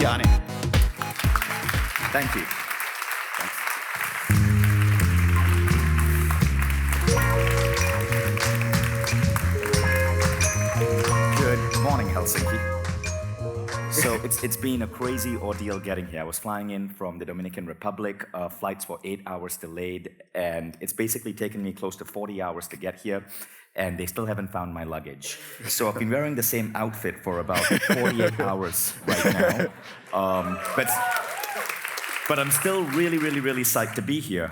Lakhiani. Thank you. Good morning, Helsinki. So it's been a crazy ordeal getting here. I was flying in from the Dominican Republic. Flights were 8 hours delayed, and it's basically taken me close to 40 hours to get here, and they still haven't found my luggage. So I've been wearing the same outfit for about 48 hours right now. But I'm still really psyched to be here.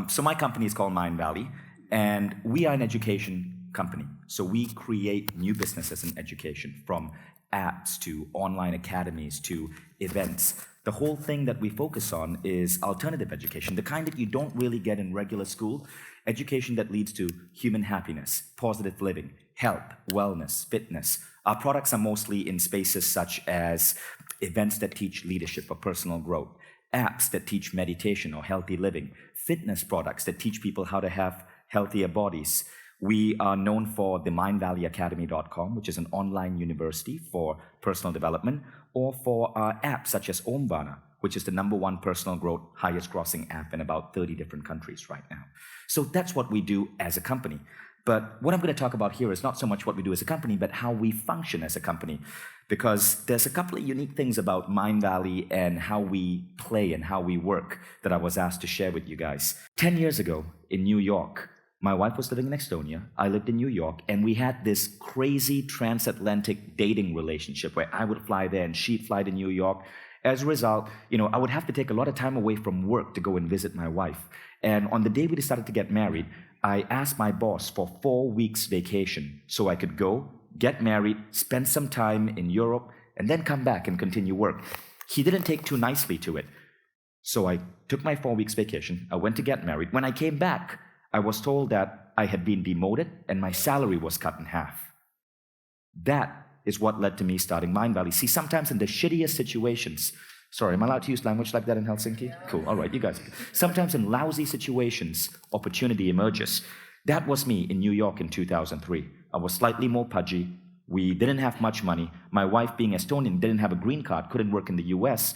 So my company is called Mindvalley, and we are an education company. So we create new businesses in education, from apps to online academies to events. The whole thing that we focus on is alternative education, the kind that you don't really get in regular school, education that leads to human happiness, positive living, health, wellness, fitness. Our products are mostly in spaces such as events that teach leadership or personal growth, apps that teach meditation or healthy living, fitness products that teach people how to have healthier bodies. We are known for the mindvalleyacademy.com, which is an online university for personal development, or for our apps such as Omvana, which is the #1 personal growth, highest grossing app in about 30 different countries right now. So that's what we do as a company. But what I'm going to talk about here is not so much what we do as a company, but how we function as a company. Because there's a couple of unique things about Mindvalley and how we play and how we work that I was asked to share with you guys. 10 years ago in New York, my wife was living in Estonia, I lived in New York, and we had this crazy transatlantic dating relationship where I would fly there and she'd fly to New York. As a result, I would have to take a lot of time away from work to go and visit my wife. And on the day we decided to get married, I asked my boss for 4 weeks vacation so I could go, get married, spend some time in Europe, and then come back and continue work. He didn't take too nicely to it. So I took my 4 weeks vacation, I went to get married. When I came back, I was told that I had been demoted and my salary was cut in half. That is what led to me starting Mindvalley. See, sometimes in the shittiest situations, sorry, am I allowed to use language like that in Helsinki? Cool, all right, you guys. Sometimes in lousy situations, opportunity emerges. That was me in New York in 2003. I was slightly more pudgy. We didn't have much money. My wife, being Estonian, didn't have a green card, couldn't work in the US.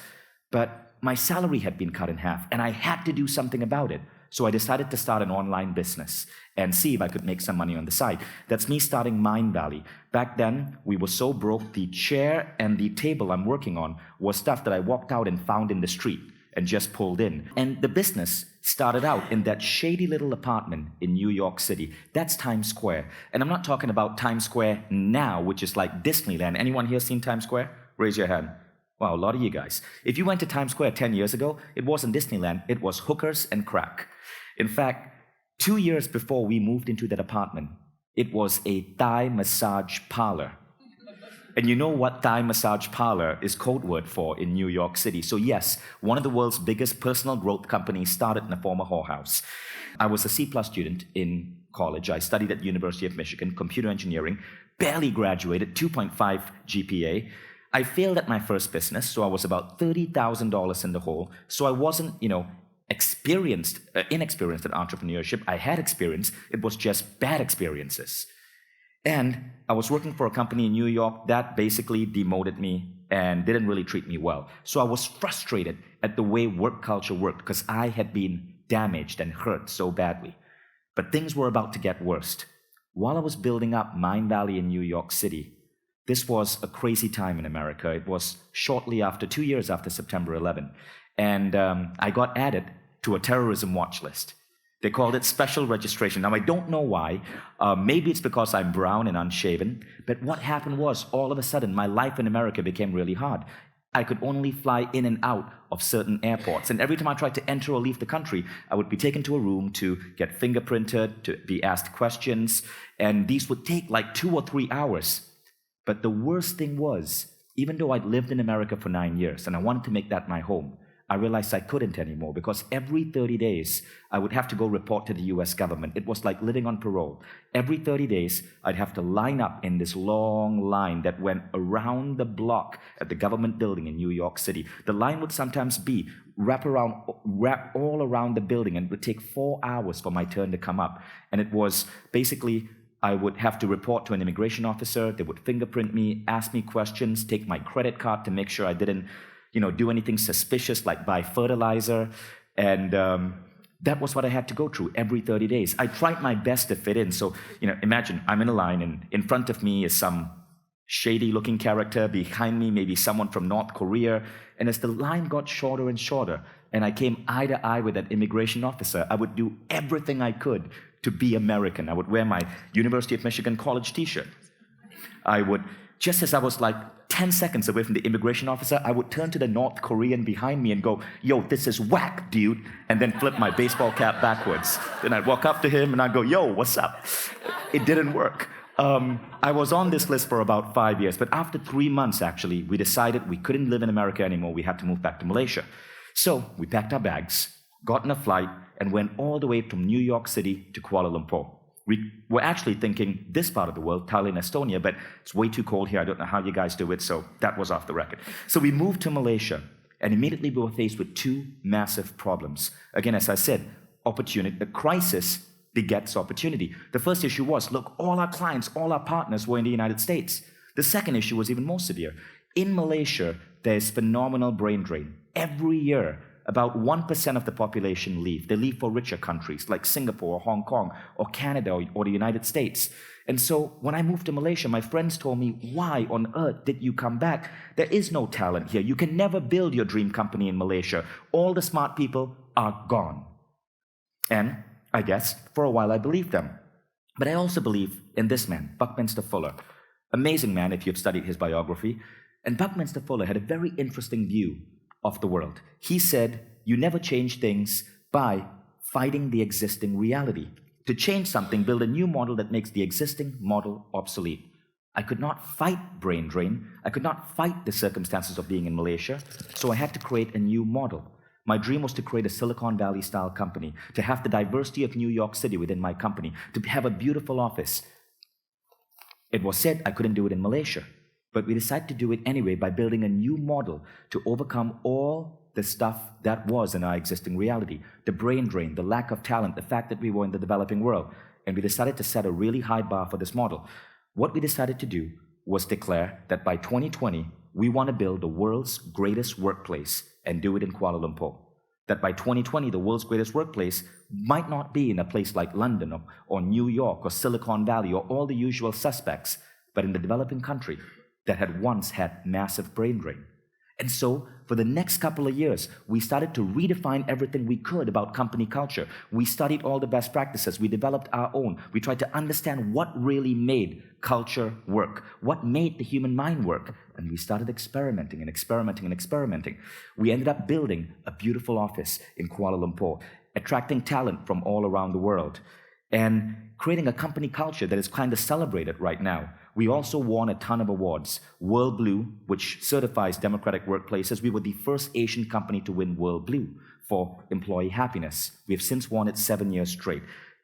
But my salary had been cut in half, and I had to do something about it. So I decided to start an online business and see if I could make some money on the side. That's me starting Mindvalley. Back then, we were so broke, the chair and the table I'm working on was stuff that I walked out and found in the street and just pulled in. And the business started out in that shady little apartment in New York City. That's Times Square. And I'm not talking about Times Square now, which is like Disneyland. Anyone here seen Times Square? Raise your hand. Wow, a lot of you guys. If you went to Times Square 10 years ago, it wasn't Disneyland, it was hookers and crack. In fact, 2 years before we moved into that apartment, it was a Thai massage parlor. And you know what Thai massage parlor is code word for in New York City. So yes, one of the world's biggest personal growth companies started in a former whorehouse. I was a C+ student in college. I studied at the University of Michigan, computer engineering, barely graduated, 2.5 GPA. I failed at my first business, so I was about $30,000 in the hole. So I wasn't, inexperienced at entrepreneurship. I had experience, it was just bad experiences. And I was working for a company in New York that basically demoted me and didn't really treat me well. So I was frustrated at the way work culture worked because I had been damaged and hurt so badly. But things were about to get worse. While I was building up Mindvalley in New York City, this was a crazy time in America. It was shortly after, 2 years after September 11. And I got added to a terrorism watch list. They called it special registration. Now, I don't know why. Maybe it's because I'm brown and unshaven. But what happened was, all of a sudden, my life in America became really hard. I could only fly in and out of certain airports. And every time I tried to enter or leave the country, I would be taken to a room to get fingerprinted, to be asked questions. And these would take like 2 or 3 hours. But the worst thing was, even though I'd lived in America for 9 years and I wanted to make that my home, I realized I couldn't anymore because every 30 days, I would have to go report to the US government. It was like living on parole. Every 30 days, I'd have to line up in this long line that went around the block at the government building in New York City. The line would sometimes be wrap all around the building, and it would take 4 hours for my turn to come up. And it was basically, I would have to report to an immigration officer. They would fingerprint me, ask me questions, take my credit card to make sure I didn't do anything suspicious like buy fertilizer. And that was what I had to go through every 30 days. I tried my best to fit in. So, imagine I'm in a line and in front of me is some shady-looking character. Behind me, maybe someone from North Korea. And as the line got shorter and shorter, and I came eye to eye with that immigration officer, I would do everything I could to be American. I would wear my University of Michigan college t-shirt. I would, just as I was like 10 seconds away from the immigration officer, I would turn to the North Korean behind me and go, "Yo, this is whack, dude," and then flip my baseball cap backwards. Then I'd walk up to him and I'd go, "Yo, what's up?" It didn't work. I was on this list for about 5 years, but after 3 months, actually, we decided we couldn't live in America anymore. We had to move back to Malaysia. So we packed our bags, got on a flight, and went all the way from New York City to Kuala Lumpur. We were actually thinking this part of the world, Thailand, Estonia, but it's way too cold here. I don't know how you guys do it, so that was off the record. So we moved to Malaysia, and immediately we were faced with two massive problems. Again, as I said, opportunity, the crisis begets opportunity. The first issue was, look, all our clients, all our partners were in the United States. The second issue was even more severe. In Malaysia, there's phenomenal brain drain. Every year, about 1% of the population leave. They leave for richer countries like Singapore or Hong Kong or Canada or the United States. And so when I moved to Malaysia, my friends told me, "Why on earth did you come back? There is no talent here. You can never build your dream company in Malaysia. All the smart people are gone." And I guess for a while I believed them. But I also believe in this man, Buckminster Fuller. Amazing man if you've studied his biography. And Buckminster Fuller had a very interesting view of the world. He said, you never change things by fighting the existing reality. To change something, build a new model that makes the existing model obsolete. I could not fight brain drain. I could not fight the circumstances of being in Malaysia, so I had to create a new model. My dream was to create a Silicon Valley-style company, to have the diversity of New York City within my company, to have a beautiful office. It was said I couldn't do it in Malaysia, but we decided to do it anyway by building a new model to overcome all the stuff that was in our existing reality. The brain drain, the lack of talent, the fact that we were in the developing world. And we decided to set a really high bar for this model. What we decided to do was declare that by 2020, we want to build the world's greatest workplace and do it in Kuala Lumpur. That by 2020, the world's greatest workplace might not be in a place like London or New York or Silicon Valley or all the usual suspects, but in the developing country that had once had massive brain drain. And so, for the next couple of years, we started to redefine everything we could about company culture. We studied all the best practices. We developed our own. We tried to understand what really made culture work, what made the human mind work. And we started experimenting and experimenting and experimenting. We ended up building a beautiful office in Kuala Lumpur, attracting talent from all around the world, and creating a company culture that is kind of celebrated right now. We also won a ton of awards. World Blue, which certifies democratic workplaces, we were the first Asian company to win World Blue for employee happiness. We have since won it 7 years straight.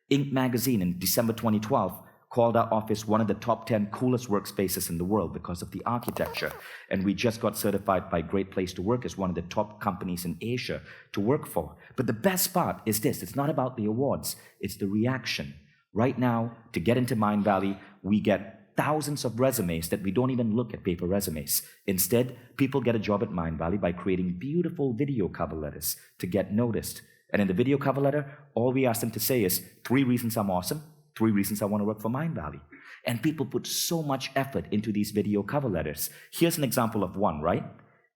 Inc. magazine in December 2012 called our office one of the top 10 coolest workspaces in the world because of the architecture. And we just got certified by Great Place to Work as one of the top companies in Asia to work for. But the best part is this, it's not about the awards, it's the reaction. Right now, to get into Mindvalley, we get thousands of resumes that we don't even look at paper resumes. Instead, people get a job at Mindvalley by creating beautiful video cover letters to get noticed. And in the video cover letter, all we ask them to say is, 3 reasons I'm awesome, 3 reasons I want to work for Mindvalley. And people put so much effort into these video cover letters. Here's an example of one, right?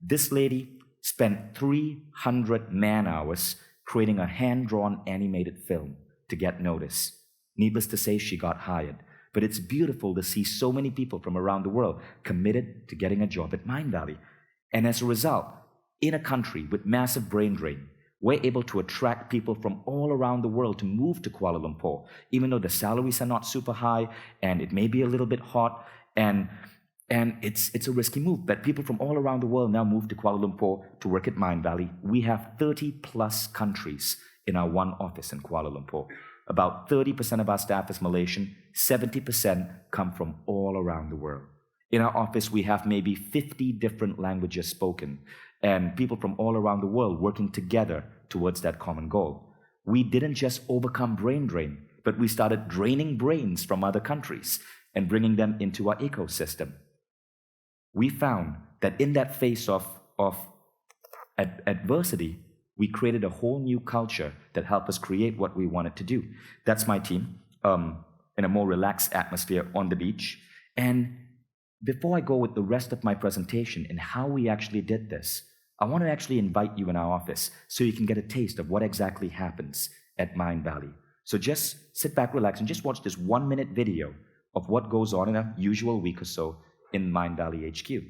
This lady spent 300 man-hours creating a hand-drawn animated film to get noticed. Needless to say, she got hired. But it's beautiful to see so many people from around the world committed to getting a job at Mindvalley. And as a result, in a country with massive brain drain, we're able to attract people from all around the world to move to Kuala Lumpur, even though the salaries are not super high and it may be a little bit hot and it's a risky move. But people from all around the world now move to Kuala Lumpur to work at Mindvalley. We have 30 plus countries in our one office in Kuala Lumpur. About 30% of our staff is Malaysian, 70% come from all around the world. In our office, we have maybe 50 different languages spoken, and people from all around the world working together towards that common goal. We didn't just overcome brain drain, but we started draining brains from other countries and bringing them into our ecosystem. We found that in that phase of adversity, we created a whole new culture that helped us create what we wanted to do. That's my team, in a more relaxed atmosphere on the beach. And before I go with the rest of my presentation and how we actually did this, I want to actually invite you in our office so you can get a taste of what exactly happens at Mindvalley. So just sit back, relax, and just watch this 1-minute video of what goes on in a usual week or so in Mindvalley HQ.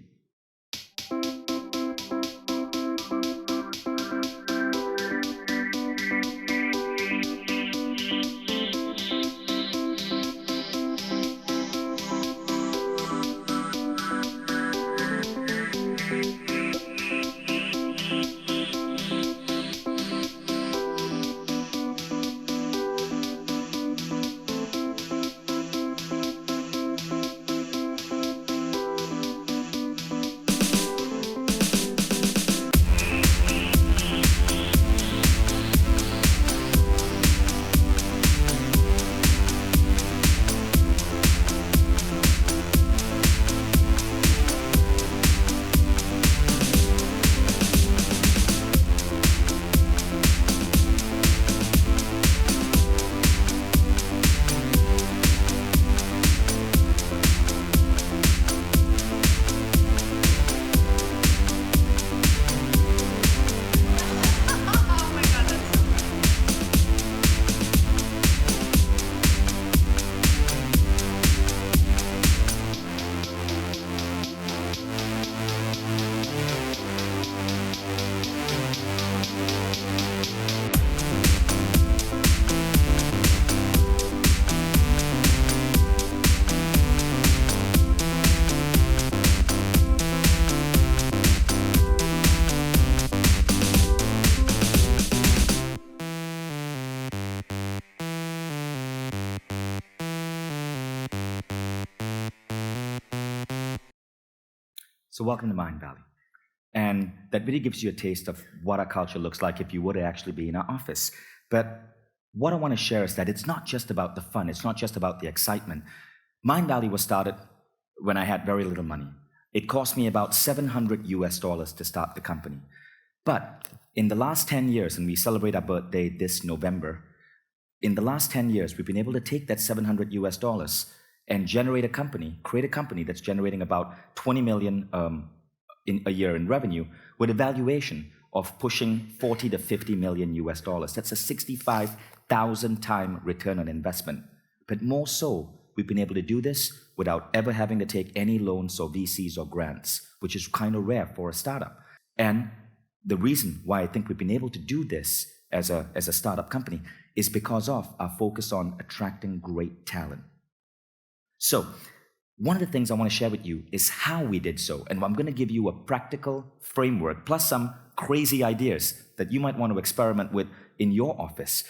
So welcome to Mindvalley. And that really gives you a taste of what our culture looks like if you were to actually be in our office. But what I want to share is that it's not just about the fun. It's not just about the excitement. Mindvalley was started when I had very little money. It cost me about $700 to start the company. But in the last 10 years, and we celebrate our birthday this November, in the last 10 years, we've been able to take that $700 and generate a company, create a company that's generating about 20 million in a year in revenue with a valuation of pushing 40 to 50 million US dollars. That's a 65,000 time return on investment. But more so, we've been able to do this without ever having to take any loans or VCs or grants, which is kind of rare for a startup. And the reason why I think we've been able to do this as a startup company is because of our focus on attracting great talent. So, one of the things I want to share with you is how we did so. And I'm going to give you a practical framework plus some crazy ideas that you might want to experiment with in your office.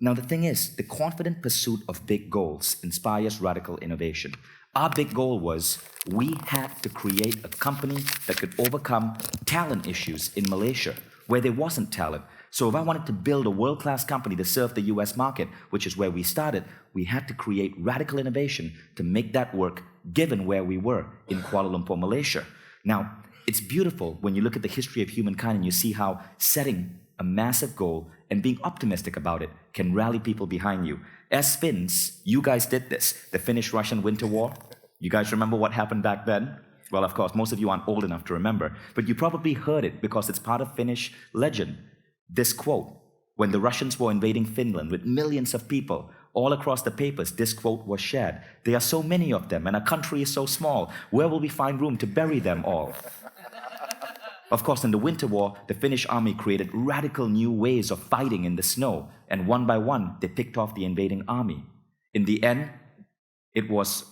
Now, the thing is, the confident pursuit of big goals inspires radical innovation. Our big goal was we had to create a company that could overcome talent issues in Malaysia where there wasn't talent. So if I wanted to build a world-class company to serve the US market, which is where we started, we had to create radical innovation to make that work given where we were in Kuala Lumpur, Malaysia. Now, it's beautiful when you look at the history of humankind and you see how setting a massive goal and being optimistic about it can rally people behind you. As Finns, you guys did this, the Finnish-Russian Winter War. You guys remember what happened back then? Well, of course, most of you aren't old enough to remember, but you probably heard it because it's part of Finnish legend. This quote, when the Russians were invading Finland with millions of people, all across the papers, this quote was shared. There are so many of them, and our country is so small. Where will we find room to bury them all? Of course, in the Winter War, the Finnish army created radical new ways of fighting in the snow, and one by one, they picked off the invading army. In the end, it was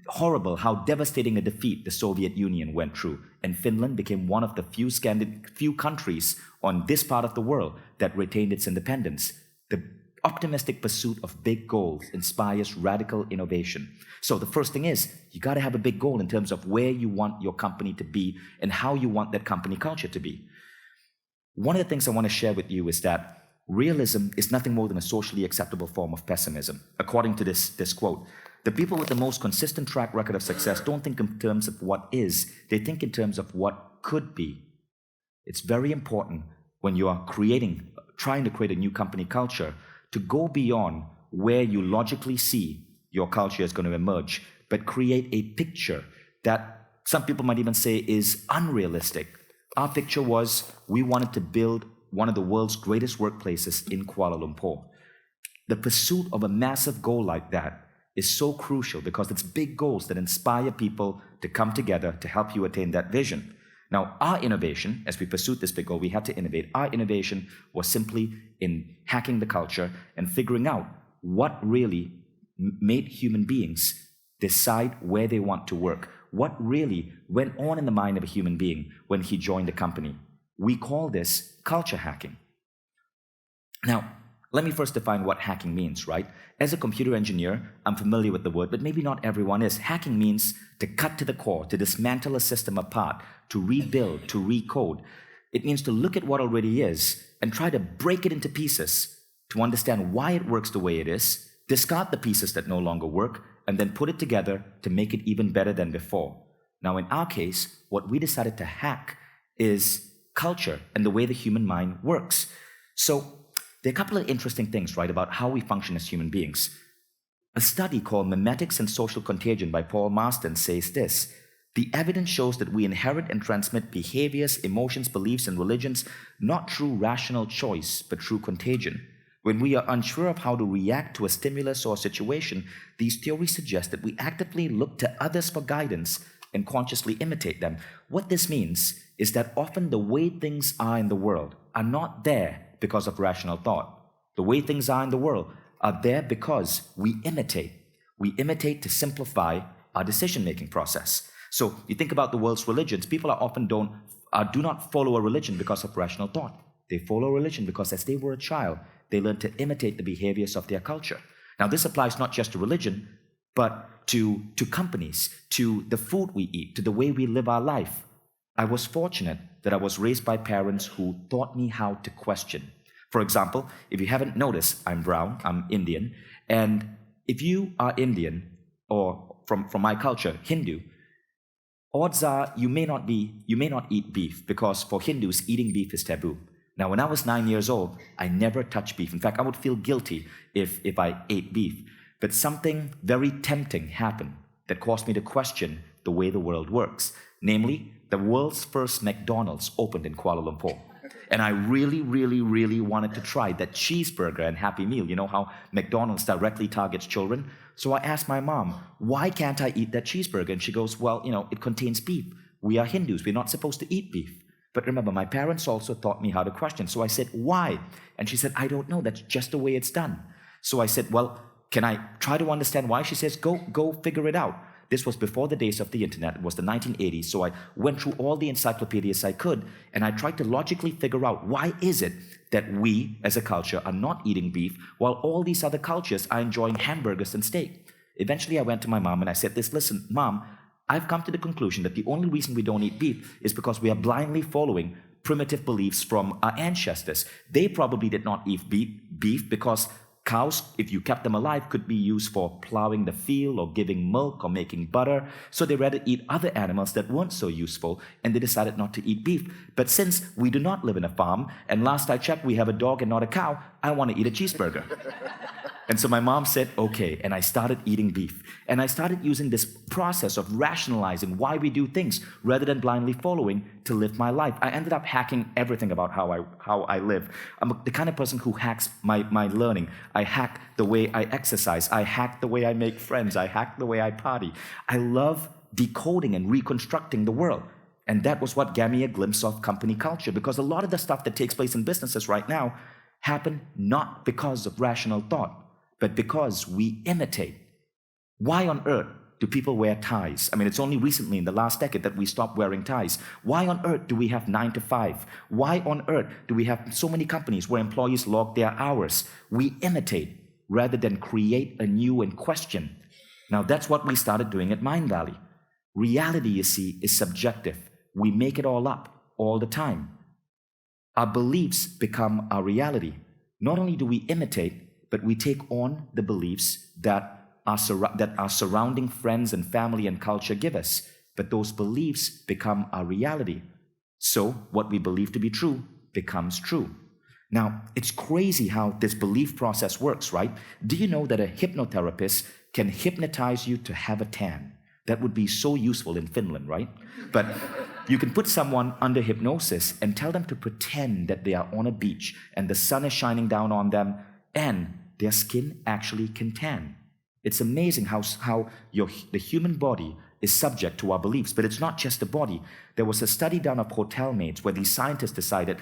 horrible how devastating a defeat the Soviet Union went through, and Finland became one of the few countries on this part of the world that retained its independence. The optimistic pursuit of big goals inspires radical innovation. So the first thing is, you got to have a big goal in terms of where you want your company to be and how you want that company culture to be. One of the things I want to share with you is that realism is nothing more than a socially acceptable form of pessimism. According to this quote, the people with the most consistent track record of success don't think in terms of what is, they think in terms of what could be. It's very important when you are trying to create a new company culture, to go beyond where you logically see your culture is going to emerge, but create a picture that some people might even say is unrealistic. Our picture was we wanted to build one of the world's greatest workplaces in Kuala Lumpur. The pursuit of a massive goal like that is so crucial because it's big goals that inspire people to come together to help you attain that vision. Now, our innovation, as we pursued this big goal, we had to innovate. Our innovation was simply in hacking the culture and figuring out what really made human beings decide where they want to work. What really went on in the mind of a human being when he joined the company. We call this culture hacking. Now, let me first define what hacking means, right? As a computer engineer, I'm familiar with the word, but maybe not everyone is. Hacking means to cut to the core, to dismantle a system apart, to rebuild, to recode. It means to look at what already is and try to break it into pieces to understand why it works the way it is, discard the pieces that no longer work, and then put it together to make it even better than before. Now, in our case, what we decided to hack is culture and the way the human mind works. So, there are a couple of interesting things, right, about how we function as human beings. A study called Memetics and Social Contagion by Paul Marston says this: the evidence shows that we inherit and transmit behaviors, emotions, beliefs, and religions not through rational choice, but through contagion. When we are unsure of how to react to a stimulus or a situation, these theories suggest that we actively look to others for guidance and consciously imitate them. What this means is that often the way things are in the world are not there because of rational thought. The way things are in the world are there because we imitate. We imitate to simplify our decision-making process. So you think about the world's religions, people are often do not follow a religion because of rational thought. They follow a religion because as they were a child, they learned to imitate the behaviors of their culture. Now this applies not just to religion, but to companies, to the food we eat, to the way we live our life. I was fortunate that I was raised by parents who taught me how to question. For example, if you haven't noticed, I'm brown, I'm Indian, and if you are Indian, or from my culture, Hindu, odds are you may not eat beef, because for Hindus, eating beef is taboo. Now, when I was 9 years old, I never touched beef. In fact, I would feel guilty if I ate beef. But something very tempting happened that caused me to question the way the world works. Namely, the world's first McDonald's opened in Kuala Lumpur. And I really, really, really wanted to try that cheeseburger and Happy Meal. You know how McDonald's directly targets children? So I asked my mom, why can't I eat that cheeseburger? And she goes, well, it contains beef. We are Hindus. We're not supposed to eat beef. But remember, my parents also taught me how to question. So I said, why? And she said, I don't know. That's just the way it's done. So I said, well, can I try to understand why? She says, go figure it out. This was before the days of the internet. It was the 1980s. So I went through all the encyclopedias I could, and I tried to logically figure out why is it that we, as a culture, are not eating beef while all these other cultures are enjoying hamburgers and steak. Eventually, I went to my mom and I said this, listen, Mom, I've come to the conclusion that the only reason we don't eat beef is because we are blindly following primitive beliefs from our ancestors. They probably did not eat beef because cows, if you kept them alive, could be used for plowing the field or giving milk or making butter. So they rather eat other animals that weren't so useful, and they decided not to eat beef. But since we do not live in a farm, and last I checked, we have a dog and not a cow, I want to eat a cheeseburger. And so my mom said, okay, and I started eating beef. And I started using this process of rationalizing why we do things rather than blindly following to live my life. I ended up hacking everything about how I live. I'm the kind of person who hacks my learning. I hack the way I exercise. I hack the way I make friends. I hack the way I party. I love decoding and reconstructing the world. And that was what gave me a glimpse of company culture, because a lot of the stuff that takes place in businesses right now happen not because of rational thought, but because we imitate. Why on earth do people wear ties? I mean, it's only recently in the last decade that we stopped wearing ties. Why on earth do we have 9 to 5? Why on earth do we have so many companies where employees log their hours? We imitate rather than create anew and question. Now, that's what we started doing at Mindvalley. Reality, you see, is subjective. We make it all up all the time. Our beliefs become our reality. Not only do we imitate, but we take on the beliefs that our surrounding friends and family and culture give us. But those beliefs become our reality. So what we believe to be true becomes true. Now, it's crazy how this belief process works, right? Do you know that a hypnotherapist can hypnotize you to have a tan? That would be so useful in Finland, right? But you can put someone under hypnosis and tell them to pretend that they are on a beach and the sun is shining down on them and their skin actually can tan. It's amazing how the human body is subject to our beliefs, but it's not just the body. There was a study done of hotel maids where these scientists decided,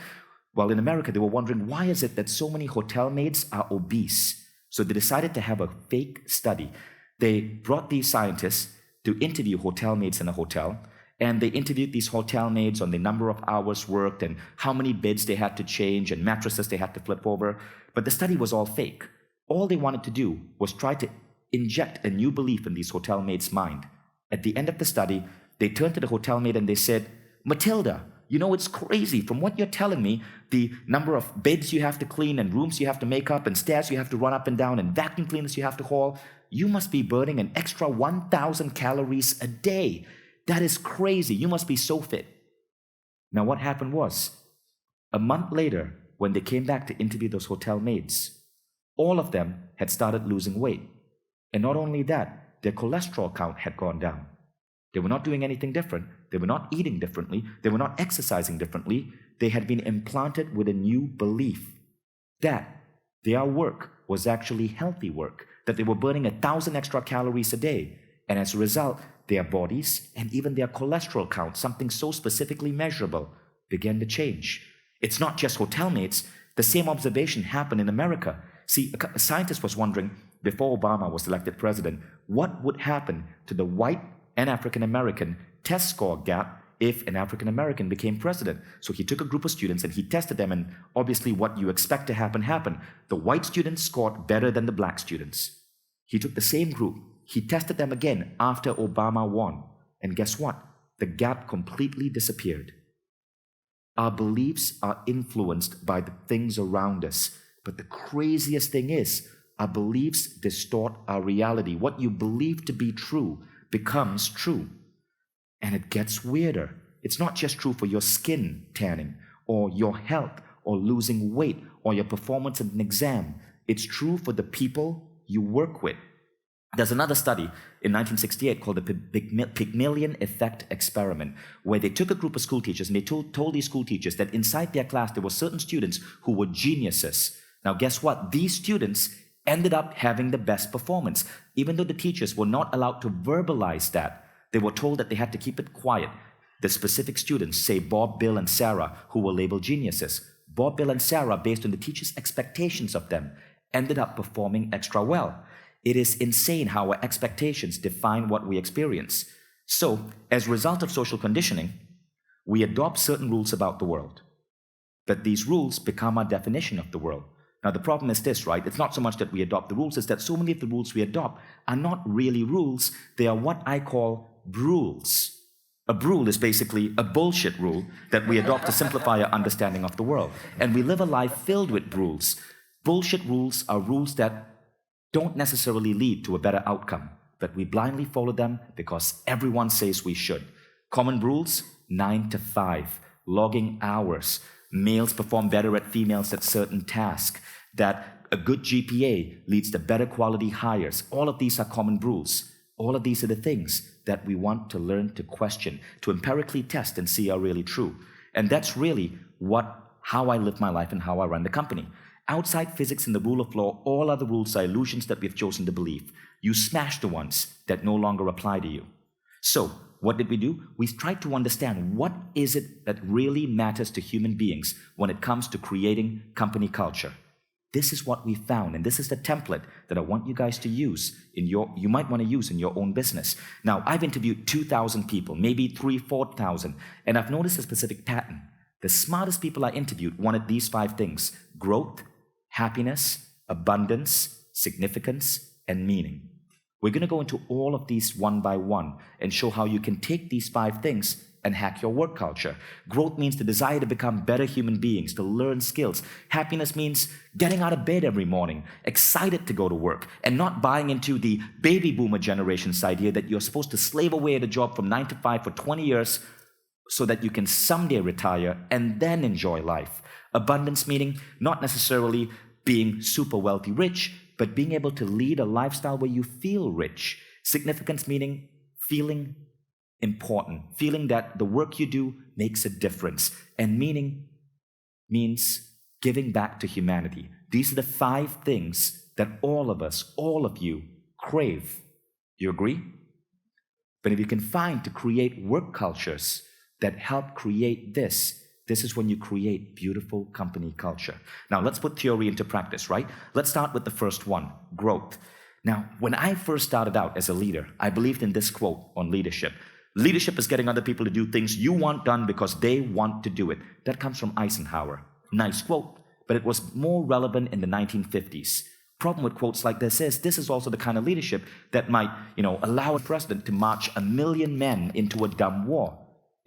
well, in America, they were wondering, why is it that so many hotel maids are obese? So they decided to have a fake study. They brought these scientists to interview hotel maids in a hotel, and they interviewed these hotel maids on the number of hours worked and how many beds they had to change and mattresses they had to flip over. But the study was all fake. All they wanted to do was try to inject a new belief in these hotel maids' mind. At the end of the study, they turned to the hotel maid and they said, Matilda, you know, it's crazy. From what you're telling me, the number of beds you have to clean and rooms you have to make up and stairs you have to run up and down and vacuum cleaners you have to haul, you must be burning an extra 1,000 calories a day. That is crazy. You must be so fit. Now, what happened was, a month later, when they came back to interview those hotel maids, all of them had started losing weight. And not only that, their cholesterol count had gone down. They were not doing anything different. They were not eating differently. They were not exercising differently. They had been implanted with a new belief that their work was actually healthy work, that they were burning 1,000 extra calories a day. And as a result, their bodies and even their cholesterol count, something so specifically measurable, began to change. It's not just hotel mates. The same observation happened in America. See, a scientist was wondering, before Obama was elected president, what would happen to the white and African American test score gap if an African American became president. So he took a group of students and he tested them, and obviously what you expect to happen happened. The white students scored better than the black students. He took the same group, he tested them again after Obama won, and guess what? The gap completely disappeared. Our beliefs are influenced by the things around us, but the craziest thing is, our beliefs distort our reality. What you believe to be true becomes true. And it gets weirder. It's not just true for your skin tanning, or your health, or losing weight, or your performance in an exam. It's true for the people you work with. There's another study in 1968 called the Pygmalion Effect Experiment, where they took a group of school teachers and they told these school teachers that inside their class there were certain students who were geniuses. Now guess what? These students ended up having the best performance. Even though the teachers were not allowed to verbalize that, they were told that they had to keep it quiet. The specific students, say Bob, Bill, and Sarah, who were labeled geniuses, Bob, Bill, and Sarah, based on the teacher's expectations of them, ended up performing extra well. It is insane how our expectations define what we experience. So, as a result of social conditioning, we adopt certain rules about the world. But these rules become our definition of the world. Now, the problem is this, right? It's not so much that we adopt the rules, it's that so many of the rules we adopt are not really rules. They are what I call brules. A brule is basically a bullshit rule that we adopt to simplify our understanding of the world. And we live a life filled with rules. Bullshit rules are rules that don't necessarily lead to a better outcome, but we blindly follow them because everyone says we should. Common rules, 9 to 5, logging hours, males perform better at females at certain tasks, that a good GPA leads to better quality hires. All of these are common rules. All of these are the things that we want to learn to question, to empirically test and see are really true. And that's really how I live my life and how I run the company. Outside physics and the rule of law, all other rules are illusions that we've chosen to believe. You smash the ones that no longer apply to you. So, what did we do? We tried to understand what is it that really matters to human beings when it comes to creating company culture. This is what we found, and this is the template that I want you guys to use you might want to use in your own business. Now, I've interviewed 2,000 people, maybe 4,000, and I've noticed a specific pattern. The smartest people I interviewed wanted these 5 things: growth, happiness, abundance, significance, and meaning. We're going to go into all of these one by one and show how you can take these 5 things and hack your work culture. Growth means the desire to become better human beings, to learn skills. Happiness means getting out of bed every morning, excited to go to work, and not buying into the baby boomer generation's idea that you're supposed to slave away at a job from 9 to 5 for 20 years so that you can someday retire and then enjoy life. Abundance meaning not necessarily being super wealthy rich, but being able to lead a lifestyle where you feel rich. Significance meaning feeling important, feeling that the work you do makes a difference. And meaning means giving back to humanity. These are the 5 things that all of us, all of you, crave. You agree? But if you can find to create work cultures that help create this is when you create beautiful company culture. Now, let's put theory into practice, right? Let's start with the first one, growth. Now, when I first started out as a leader, I believed in this quote on leadership. Leadership is getting other people to do things you want done because they want to do it. That comes from Eisenhower. Nice quote, but it was more relevant in the 1950s. Problem with quotes like this is also the kind of leadership that might, allow a president to march 1 million men into a dumb war.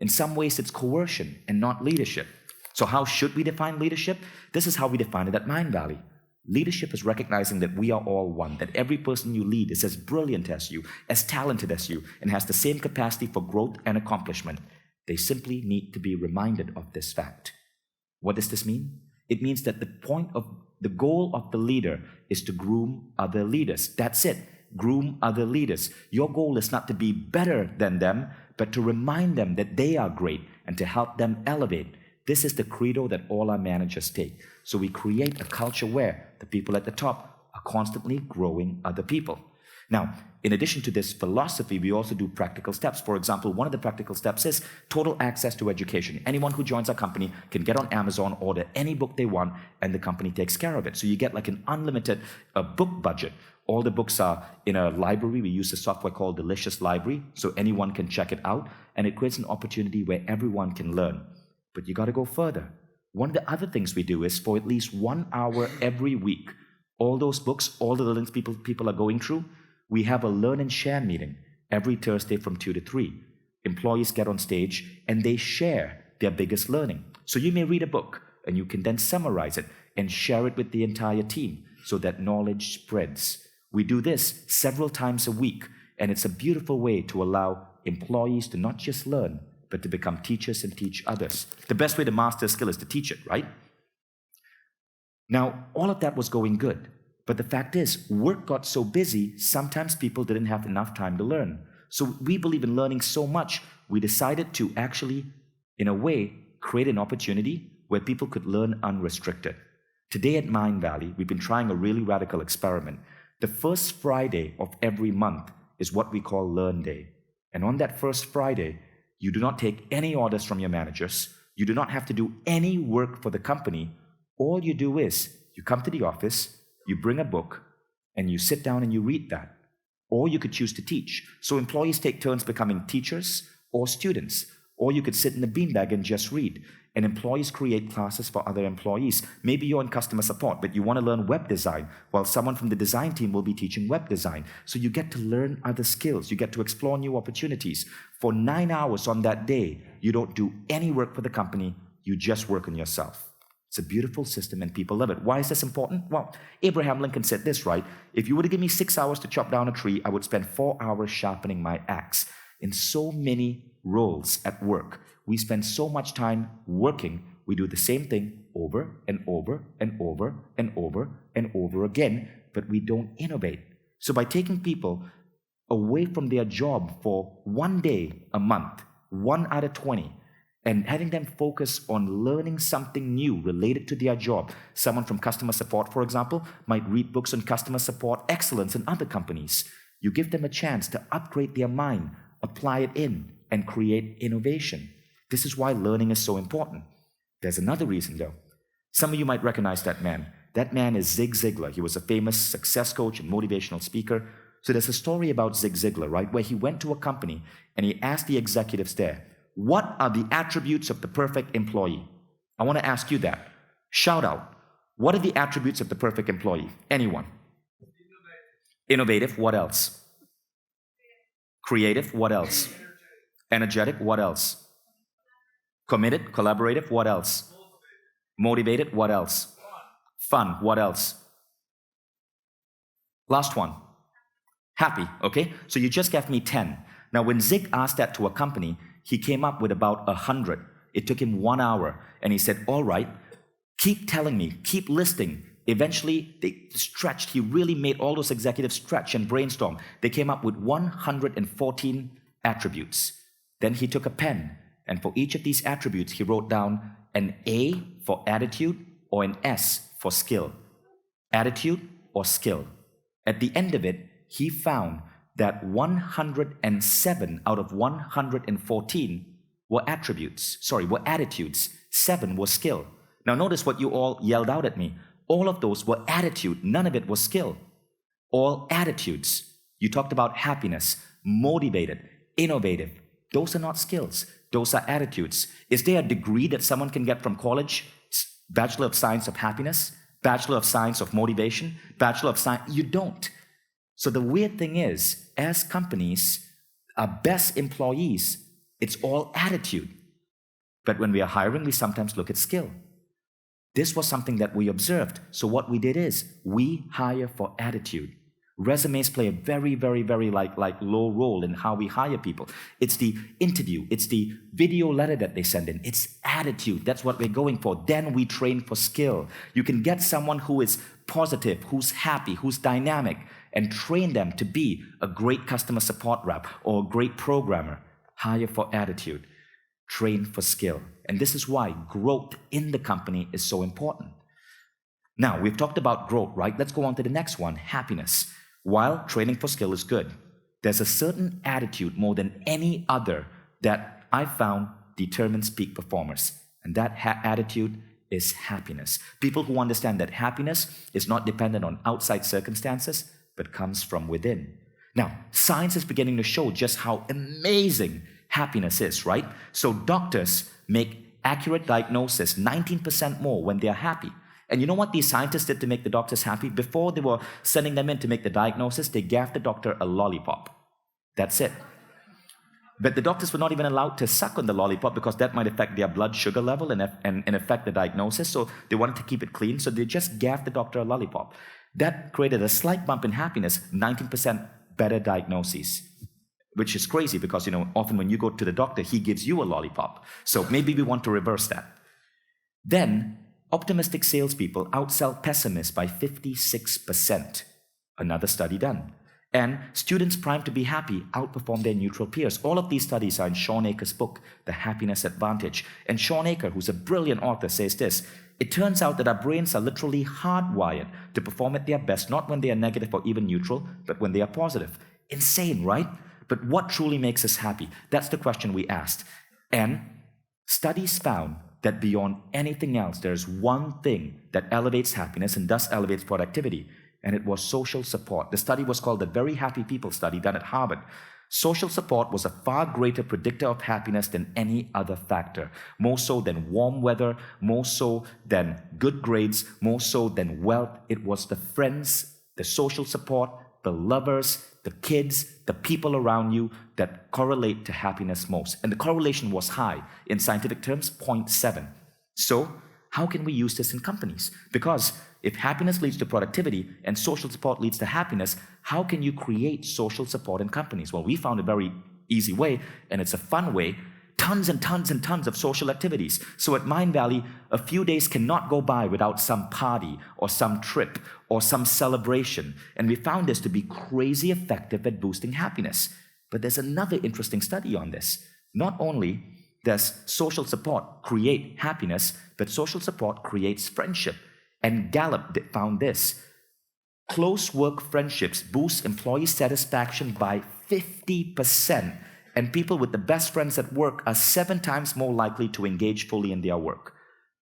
In some ways, it's coercion and not leadership. So how should we define leadership? This is how we define it at Mindvalley. Leadership is recognizing that we are all one, that every person you lead is as brilliant as you, as talented as you, and has the same capacity for growth and accomplishment. They simply need to be reminded of this fact. What does this mean? It means that the goal of the leader is to groom other leaders. That's it. Groom other leaders. Your goal is not to be better than them, but to remind them that they are great and to help them elevate. This is the credo that all our managers take. So we create a culture where the people at the top are constantly growing other people. Now, in addition to this philosophy, we also do practical steps. For example, one of the practical steps is total access to education. Anyone who joins our company can get on Amazon, order any book they want, and the company takes care of it. So you get like an unlimited book budget. All the books are in a library. We use a software called Delicious Library, so anyone can check it out, and it creates an opportunity where everyone can learn. But you got to go further. One of the other things we do is for at least 1 hour every week, all those books, all the learnings people are going through, we have a learn and share meeting every Thursday from 2 to 3. Employees get on stage and they share their biggest learning. So you may read a book and you can then summarize it and share it with the entire team so that knowledge spreads. We do this several times a week, and it's a beautiful way to allow employees to not just learn, but to become teachers and teach others. The best way to master a skill is to teach it, right? Now, all of that was going good. But the fact is, work got so busy, sometimes people didn't have enough time to learn. So we believe in learning so much, we decided to actually, in a way, create an opportunity where people could learn unrestricted. Today at Mindvalley, we've been trying a really radical experiment. The first Friday of every month is what we call Learn Day. And on that first Friday, you do not take any orders from your managers. You do not have to do any work for the company. All you do is you come to the office, you bring a book, and you sit down and you read that. Or you could choose to teach. So employees take turns becoming teachers or students. Or you could sit in the beanbag and just read. And employees create classes for other employees. Maybe you're in customer support, but you want to learn web design, while someone from the design team will be teaching web design. So you get to learn other skills. You get to explore new opportunities. For 9 hours on that day, you don't do any work for the company. You just work on yourself. It's a beautiful system and people love it. Why is this important? Well, Abraham Lincoln said this, right? If you were to give me 6 hours to chop down a tree, I would spend 4 hours sharpening my axe. In so many roles at work, we spend so much time working, we do the same thing over and over and over and over and over again, but we don't innovate. So by taking people away from their job for 1 day a month, 1 out of 20, and having them focus on learning something new related to their job. Someone from customer support, for example, might read books on customer support excellence in other companies. You give them a chance to upgrade their mind, apply it in, and create innovation. This is why learning is so important. There's another reason, though. Some of you might recognize that man. That man is Zig Ziglar. He was a famous success coach and motivational speaker. So there's a story about Zig Ziglar, right, where he went to a company and he asked the executives there, what are the attributes of the perfect employee? I want to ask you that. Shout out. What are the attributes of the perfect employee? Anyone? Innovative. What else? Creative. What else? Energetic. What else? Committed. Collaborative. What else? Motivated. What else? Fun. What else? Last one. Happy. Okay? So you just gave me 10. Now when Zig asked that to a company, He came up with about 100. It took him 1 hour. And he said, all right, keep telling me, keep listing. Eventually, they stretched. He really made all those executives stretch and brainstorm. They came up with 114 attributes. Then he took a pen, and for each of these attributes, he wrote down an A for attitude or an S for skill. Attitude or skill. At the end of it, he found that 107 out of 114 were attitudes. 7 were skill. Now notice what you all yelled out at me. All of those were attitude. None of it was skill. All attitudes. You talked about happiness, motivated, innovative. Those are not skills. Those are attitudes. Is there a degree that someone can get from college? Bachelor of Science of Happiness? Bachelor of Science of Motivation? Bachelor of Science? You don't. So the weird thing is, as companies, our best employees, it's all attitude. But when we are hiring, we sometimes look at skill. This was something that we observed. So what we did is, we hire for attitude. Resumes play a very, very, very low role in how we hire people. It's the interview. It's the video letter that they send in. It's attitude. That's what we're going for. Then we train for skill. You can get someone who is positive, who's happy, who's dynamic, and train them to be a great customer support rep or a great programmer. Hire for attitude. Train for skill. And this is why growth in the company is so important. Now, we've talked about growth, right? Let's go on to the next one, happiness. While training for skill is good, there's a certain attitude more than any other that I found determines peak performers. And that attitude is happiness. People who understand that happiness is not dependent on outside circumstances, but comes from within. Now, science is beginning to show just how amazing happiness is, right? So doctors make accurate diagnosis 19% more when they're happy. And you know what these scientists did to make the doctors happy? Before they were sending them in to make the diagnosis, they gave the doctor a lollipop. That's it. But the doctors were not even allowed to suck on the lollipop because that might affect their blood sugar level and affect the diagnosis. So they wanted to keep it clean, so they just gave the doctor a lollipop. That created a slight bump in happiness, 19% better diagnoses. Which is crazy because, often when you go to the doctor, he gives you a lollipop. So maybe we want to reverse that. Then, optimistic salespeople outsell pessimists by 56%. Another study done. And students primed to be happy outperform their neutral peers. All of these studies are in Sean Aker's book, The Happiness Advantage. And Sean Aker, who's a brilliant author, says this: it turns out that our brains are literally hardwired to perform at their best, not when they are negative or even neutral, but when they are positive. Insane, right? But what truly makes us happy? That's the question we asked. And studies found that beyond anything else, there's one thing that elevates happiness and thus elevates productivity, and it was social support. The study was called the Very Happy People Study, done at Harvard. Social support was a far greater predictor of happiness than any other factor, more so than warm weather, more so than good grades, more so than wealth. It was the friends, the social support, the lovers, the kids, the people around you that correlate to happiness most. And the correlation was high. In scientific terms, 0.7. So, how can we use this in companies? Because if happiness leads to productivity and social support leads to happiness, how can you create social support in companies? Well, we found a very easy way, and it's a fun way. Tons and tons and tons of social activities. So at Mindvalley, a few days cannot go by without some party or some trip or some celebration. And we found this to be crazy effective at boosting happiness. But there's another interesting study on this. Not only does social support create happiness, but social support creates friendship. And Gallup found this: close work friendships boost employee satisfaction by 50%. And people with the best friends at work are 7 times more likely to engage fully in their work.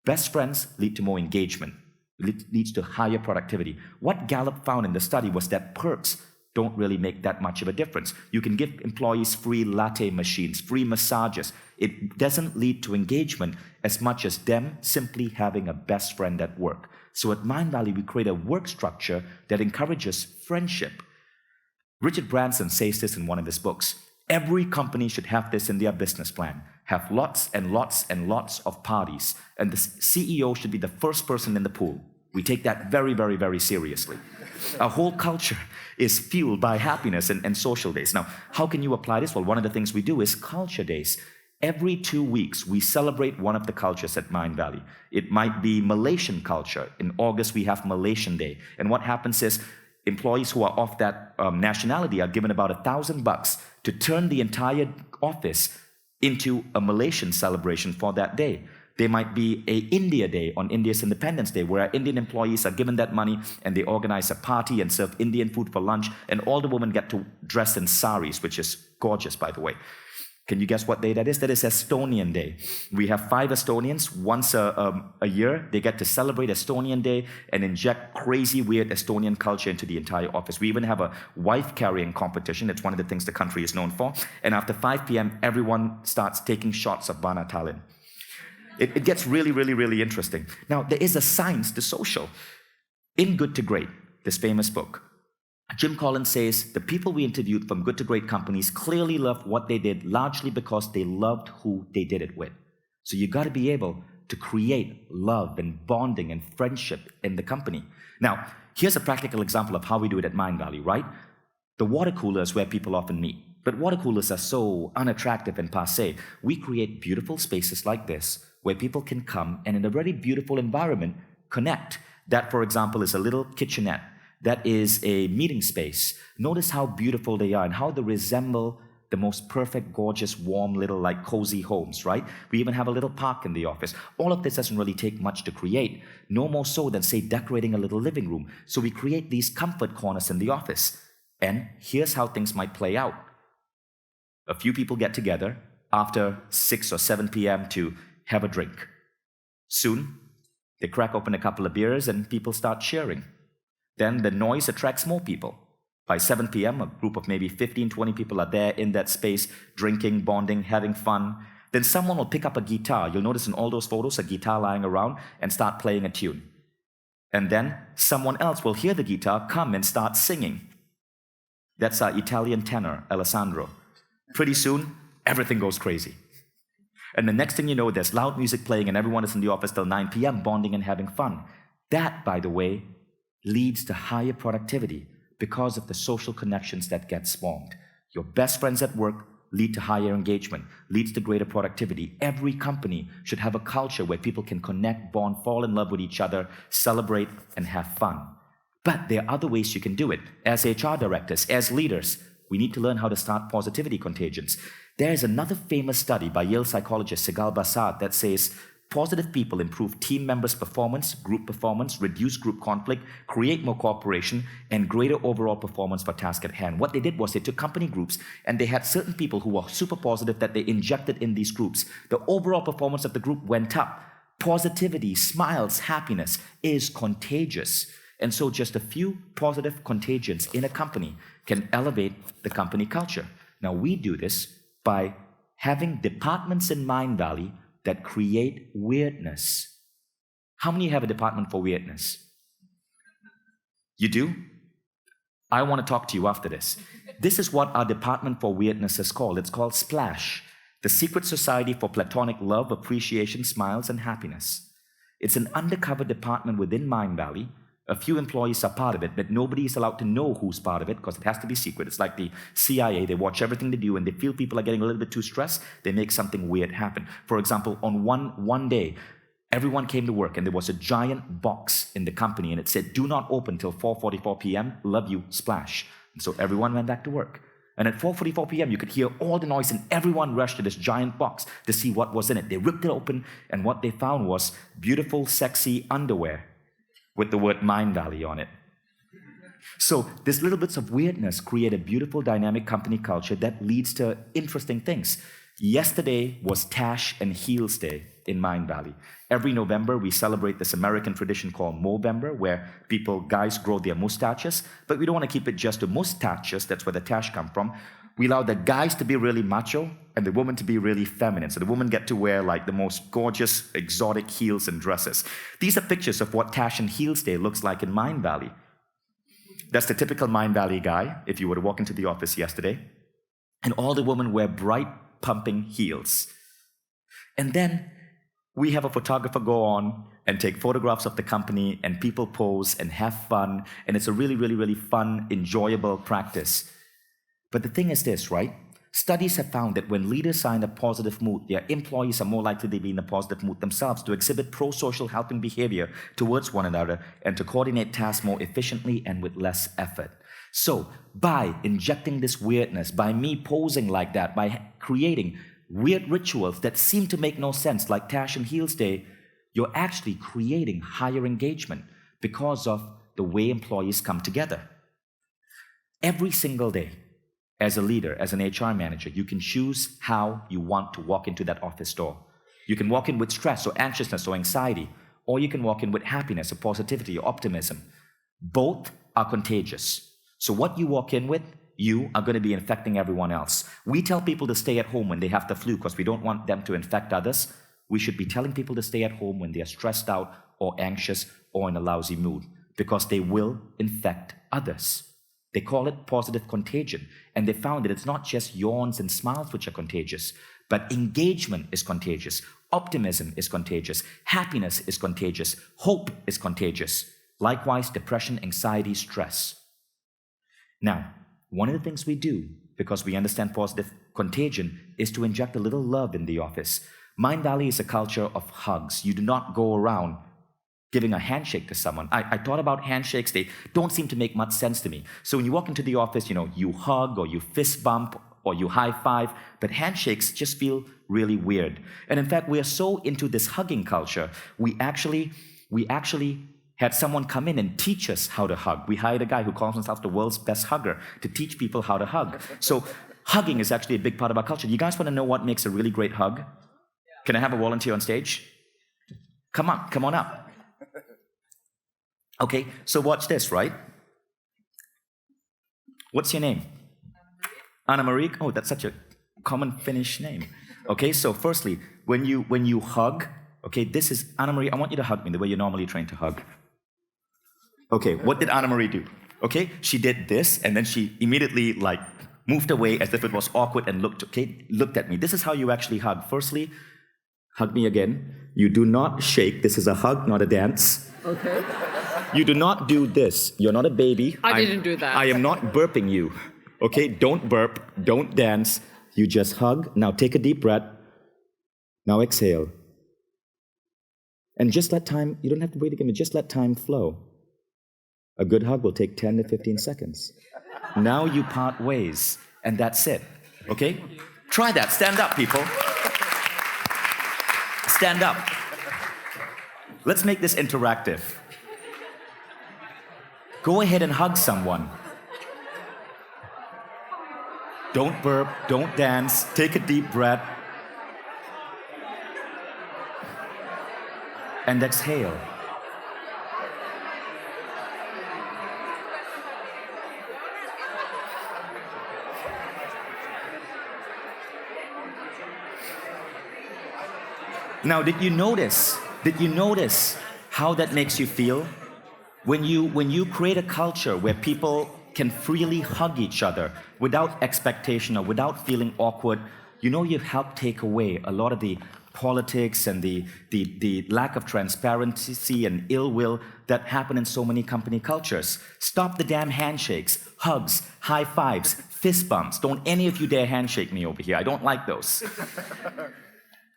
Best friends lead to more engagement, leads to higher productivity. What Gallup found in the study was that perks don't really make that much of a difference. You can give employees free latte machines, free massages. It doesn't lead to engagement as much as them simply having a best friend at work. So at Mindvalley, we create a work structure that encourages friendship. Richard Branson says this in one of his books. Every company should have this in their business plan. Have lots and lots and lots of parties. And the CEO should be the first person in the pool. We take that very, very, very seriously. Our whole culture is fueled by happiness and social days. Now, how can you apply this? Well, one of the things we do is culture days. Every 2 weeks, we celebrate one of the cultures at Mindvalley. It might be Malaysian culture. In August, we have Malaysian Day. And what happens is employees who are of that nationality are given about $1,000 to turn the entire office into a Malaysian celebration for that day. There might be a India Day on India's Independence Day where our Indian employees are given that money and they organize a party and serve Indian food for lunch, and all the women get to dress in saris, which is gorgeous, by the way. Can you guess what day that is? That is Estonian Day. We have 5 Estonians once a year. They get to celebrate Estonian Day and inject crazy, weird Estonian culture into the entire office. We even have a wife-carrying competition. It's one of the things the country is known for. And after 5 p.m., everyone starts taking shots of Bana Tallinn. It gets really, really, really interesting. Now, there is a science to social. In Good to Great, this famous book, Jim Collins says the people we interviewed from good to great companies clearly loved what they did largely because they loved who they did it with. So you got to be able to create love and bonding and friendship in the company. Now, here's a practical example of how we do it at Mindvalley, right? The water cooler is where people often meet. But water coolers are so unattractive and passé. We create beautiful spaces like this where people can come and in a very beautiful environment connect. That, for example, is a little kitchenette. That is a meeting space. Notice how beautiful they are and how they resemble the most perfect, gorgeous, warm, little, like cozy homes, right? We even have a little park in the office. All of this doesn't really take much to create. No more so than, say, decorating a little living room. So we create these comfort corners in the office. And here's how things might play out. A few people get together after 6 or 7 p.m. to have a drink. Soon, they crack open a couple of beers and people start cheering. Then the noise attracts more people. By 7 p.m., a group of maybe 15, 20 people are there in that space, drinking, bonding, having fun. Then someone will pick up a guitar. You'll notice in all those photos a guitar lying around and start playing a tune. And then someone else will hear the guitar, come and start singing. That's our Italian tenor, Alessandro. Pretty soon, everything goes crazy. And the next thing you know, there's loud music playing and everyone is in the office till 9 p.m. bonding and having fun. That, by the way, leads to higher productivity because of the social connections that get formed. Your best friends at work lead to higher engagement, leads to greater productivity. Every company should have a culture where people can connect, bond, fall in love with each other, celebrate, and have fun. But there are other ways you can do it. As HR directors, as leaders, we need to learn how to start positivity contagions. There is another famous study by Yale psychologist Sigal Bassad that says positive people improve team members' performance, reduce group conflict, create more cooperation, and greater overall performance for task at hand. What they did was they took company groups and they had certain people who were super positive that they injected in these groups. The overall performance of the group went up. Positivity, smiles, happiness is contagious. And so just a few positive contagions in a company can elevate the company culture. Now we do this by having departments in Mindvalley that create weirdness. How many have a department for weirdness? You do? I want to talk to you after this. This is what our department for weirdness is called. It's called Splash, the secret society for platonic love, appreciation, smiles, and happiness. It's an undercover department within Mindvalley. A few employees are part of it, but nobody is allowed to know who's part of it because it has to be secret. It's like the CIA. They watch everything they do, and they feel people are getting a little bit too stressed. They make something weird happen. For example, on one day, everyone came to work, and there was a giant box in the company, and it said, "Do not open till 4:44 p.m. Love you, Splash." And so everyone went back to work. And at 4:44 p.m., you could hear all the noise, and everyone rushed to this giant box to see what was in it. They ripped it open, and what they found was beautiful, sexy underwear with the word Mindvalley on it. So these little bits of weirdness create a beautiful, dynamic company culture that leads to interesting things. Yesterday was Tash and Heels Day in Mindvalley. Every November, we celebrate this American tradition called Movember, where guys grow their mustaches, but we don't want to keep it just to mustaches. That's where the tash come from. We allow the guys to be really macho and the women to be really feminine. So the women get to wear like the most gorgeous, exotic heels and dresses. These are pictures of what Tash and Heels Day looks like in Mindvalley. That's the typical Mindvalley guy, if you were to walk into the office yesterday. And all the women wear bright, pumping heels. And then we have a photographer go on and take photographs of the company, and people pose and have fun. And it's a really, really, really fun, enjoyable practice. But the thing is this, right? Studies have found that when leaders are in a positive mood, their employees are more likely to be in a positive mood themselves, to exhibit pro-social helping behavior towards one another, and to coordinate tasks more efficiently and with less effort. So, by injecting this weirdness, by me posing like that, by creating weird rituals that seem to make no sense, like Tash and Heels Day, you're actually creating higher engagement because of the way employees come together. Every single day, as a leader, as an HR manager, you can choose how you want to walk into that office door. You can walk in with stress or anxiousness or anxiety, or you can walk in with happiness or positivity or optimism. Both are contagious. So what you walk in with, you are going to be infecting everyone else. We tell people to stay at home when they have the flu because we don't want them to infect others. We should be telling people to stay at home when they are stressed out or anxious or in a lousy mood, because they will infect others. They call it positive contagion, and they found that it's not just yawns and smiles which are contagious, but engagement is contagious, optimism is contagious, happiness is contagious, hope is contagious. Likewise, depression, anxiety, stress. Now, one of the things we do, because we understand positive contagion, is to inject a little love in the office. Mindvalley is a culture of hugs. You do not go around giving a handshake to someone. I thought about handshakes. They don't seem to make much sense to me. So when you walk into the office, you hug or you fist bump or you high five, but handshakes just feel really weird. And in fact, we are so into this hugging culture, we actually had someone come in and teach us how to hug. We hired a guy who calls himself the world's best hugger to teach people how to hug. So hugging is actually a big part of our culture. You guys want to know what makes a really great hug? Can I have a volunteer on stage? Come on up. Okay, so watch this, right? What's your name? Anna Marie. Oh, that's such a common Finnish name. Okay, so firstly, when you hug, okay, this is Anna Marie. I want you to hug me the way you're normally trained to hug. Okay, what did Anna Marie do? Okay, she did this, and then she immediately moved away as if it was awkward and looked at me. This is how you actually hug. Firstly, hug me again. You do not shake. This is a hug, not a dance. Okay. You do not do this. You're not a baby. I didn't do that. I am not burping you. Okay, don't burp, don't dance. You just hug. Now take a deep breath. Now exhale. And just let time, you don't have to wait again, just let time flow. A good hug will take 10 to 15 seconds. Now you part ways, and that's it. Okay? Try that. Stand up, people. Stand up. Let's make this interactive. Go ahead and hug someone. Don't burp, don't dance, take a deep breath. And exhale. Now, did you notice how that makes you feel? When you create a culture where people can freely hug each other without expectation or without feeling awkward, you've helped take away a lot of the politics and the lack of transparency and ill will that happen in so many company cultures. Stop the damn handshakes, hugs, high fives, fist bumps. Don't any of you dare handshake me over here. I don't like those.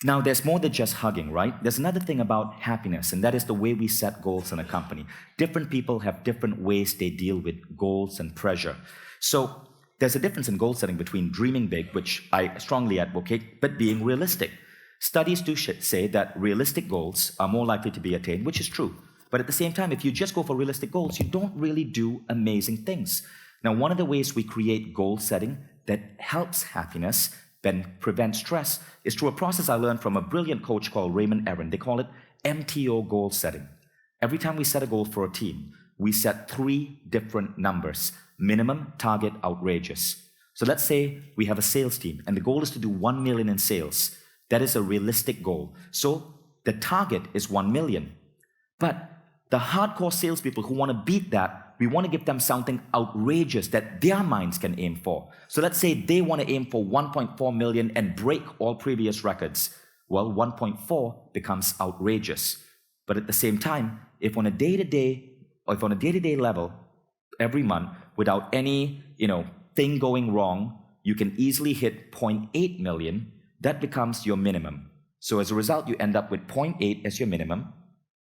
Now, there's more than just hugging, right? There's another thing about happiness, and that is the way we set goals in a company. Different people have different ways they deal with goals and pressure. So there's a difference in goal setting between dreaming big, which I strongly advocate, but being realistic. Studies do say that realistic goals are more likely to be attained, which is true. But at the same time, if you just go for realistic goals, you don't really do amazing things. Now, one of the ways we create goal setting that helps happiness and prevent stress is through a process I learned from a brilliant coach called Raymond Aaron. They call it MTO goal setting. Every time we set a goal for a team, we set 3 different numbers: minimum, target, outrageous. So let's say we have a sales team and the goal is to do 1 million in sales. That is a realistic goal. So the target is 1 million. But the hardcore salespeople who want to beat that, we want to give them something outrageous that their minds can aim for. So let's say they want to aim for 1.4 million and break all previous records. Well, 1.4 becomes outrageous. But at the same time, if on a day-to-day level, every month, without any, thing going wrong, you can easily hit 0.8 million. That becomes your minimum. So as a result, you end up with 0.8 as your minimum,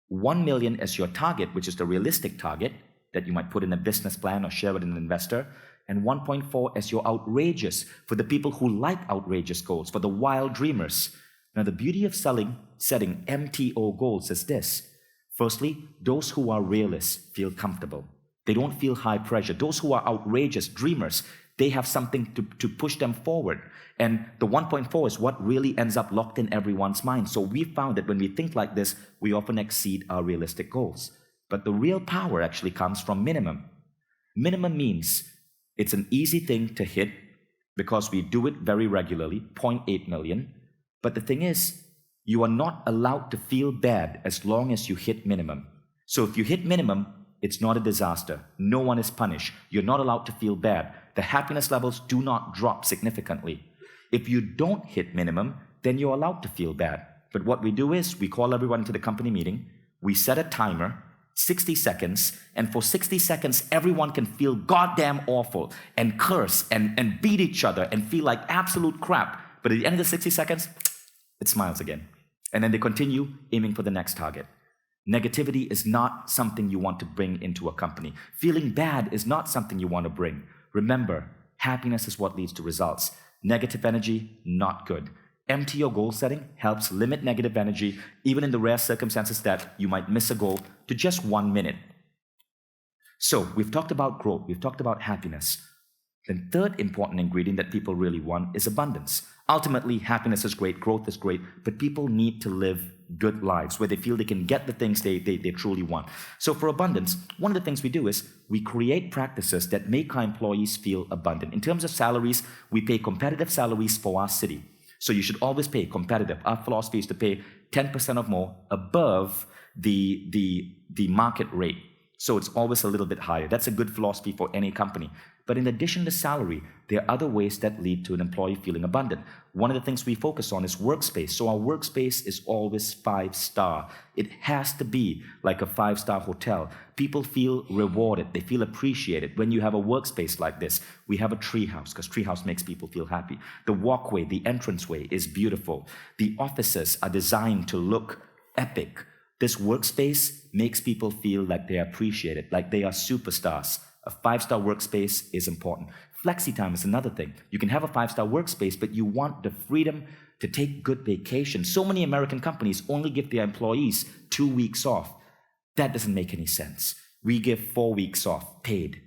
1 million as your target, which is the realistic target that you might put in a business plan or share with an investor, and 1.4 as your outrageous, for the people who like outrageous goals, for the wild dreamers. Now, the beauty of setting MTO goals is this. Firstly, those who are realists feel comfortable. They don't feel high pressure. Those who are outrageous dreamers, they have something to push them forward. And the 1.4 is what really ends up locked in everyone's mind. So we found that when we think like this, we often exceed our realistic goals. But the real power actually comes from minimum. Minimum means it's an easy thing to hit because we do it very regularly, 0.8 million. But the thing is, you are not allowed to feel bad as long as you hit minimum. So if you hit minimum, it's not a disaster. No one is punished. You're not allowed to feel bad. The happiness levels do not drop significantly. If you don't hit minimum, then you're allowed to feel bad. But what we do is we call everyone to the company meeting. We set a timer, 60 seconds, and for 60 seconds, everyone can feel goddamn awful and curse and beat each other and feel like absolute crap. But at the end of the 60 seconds, it smiles again. And then they continue aiming for the next target. Negativity is not something you want to bring into a company. Feeling bad is not something you want to bring. Remember, happiness is what leads to results. Negative energy, not good. MTO goal setting helps limit negative energy, even in the rare circumstances that you might miss a goal, to just 1 minute. So we've talked about growth, we've talked about happiness. The third important ingredient that people really want is abundance. Ultimately, happiness is great, growth is great, but people need to live good lives where they feel they can get the things they truly want. So for abundance, one of the things we do is we create practices that make our employees feel abundant. In terms of salaries, we pay competitive salaries for our city. So you should always pay competitive. Our philosophy is to pay 10% or more above the market rate. So it's always a little bit higher. That's a good philosophy for any company. But in addition to salary, there are other ways that lead to an employee feeling abundant. One of the things we focus on is workspace. So our workspace is always 5-star. It has to be like a 5-star hotel. People feel rewarded. They feel appreciated. When you have a workspace like this, we have a treehouse because treehouse makes people feel happy. The walkway, the entranceway is beautiful. The offices are designed to look epic. This workspace makes people feel like they are appreciated, like they are superstars. A 5-star workspace is important. Flexi time is another thing. You can have a 5-star workspace, but you want the freedom to take good vacation. So many American companies only give their employees 2 weeks off. That doesn't make any sense. We give 4 weeks off, paid,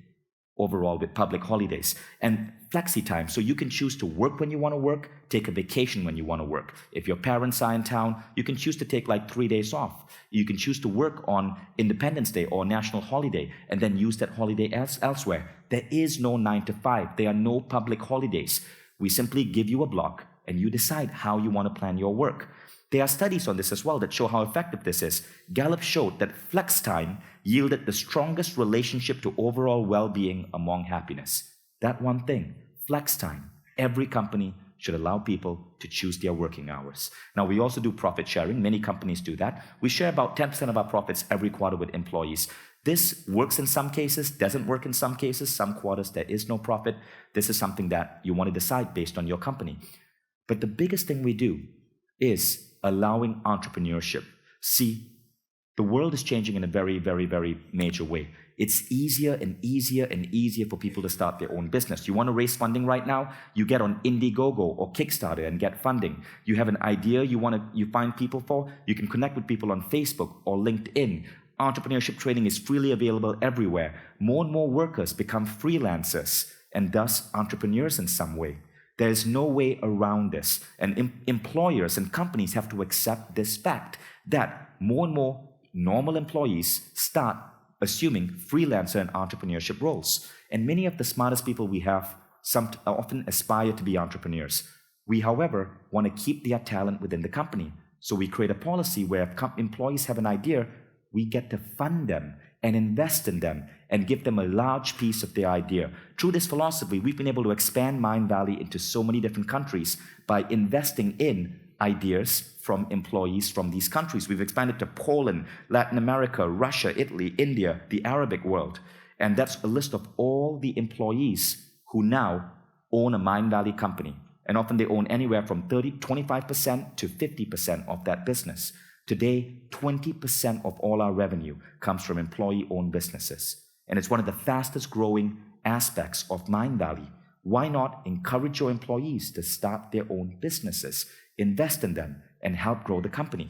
overall with public holidays. And flexi time, so you can choose to work when you want to work, take a vacation when you want to work. If your parents are in town, you can choose to take like 3 days off. You can choose to work on Independence Day or national holiday and then use that holiday elsewhere. There is no 9 to 5. There are no public holidays. We simply give you a block and you decide how you want to plan your work. There are studies on this as well that show how effective this is. Gallup showed that flex time yielded the strongest relationship to overall well-being among happiness. That one thing, flex time. Every company should allow people to choose their working hours. Now, we also do profit sharing. Many companies do that. We share about 10% of our profits every quarter with employees. This works in some cases, doesn't work in some cases. Some quarters there is no profit. This is something that you want to decide based on your company. But the biggest thing we do is allowing entrepreneurship. See, the world is changing in a very, very, very major way. It's easier and easier and easier for people to start their own business. You want to raise funding right now? You get on Indiegogo or Kickstarter and get funding. You have an idea you find people for? You can connect with people on Facebook or LinkedIn. Entrepreneurship training is freely available everywhere. More and more workers become freelancers and thus entrepreneurs in some way. There is no way around this. And employers and companies have to accept this fact that more and more normal employees start assuming freelancer and entrepreneurship roles. And many of the smartest people we have often aspire to be entrepreneurs. We, however, want to keep their talent within the company. So we create a policy where if employees have an idea, we get to fund them and invest in them and give them a large piece of their idea. Through this philosophy, we've been able to expand Mindvalley into so many different countries by investing in ideas from employees from these countries. We've expanded to Poland, Latin America, Russia, Italy, India, the Arabic world. And that's a list of all the employees who now own a Mindvalley company. And often they own anywhere from 25% to 50% of that business. Today, 20% of all our revenue comes from employee-owned businesses. And it's one of the fastest growing aspects of Mindvalley. Why not encourage your employees to start their own businesses, invest in them, and help grow the company?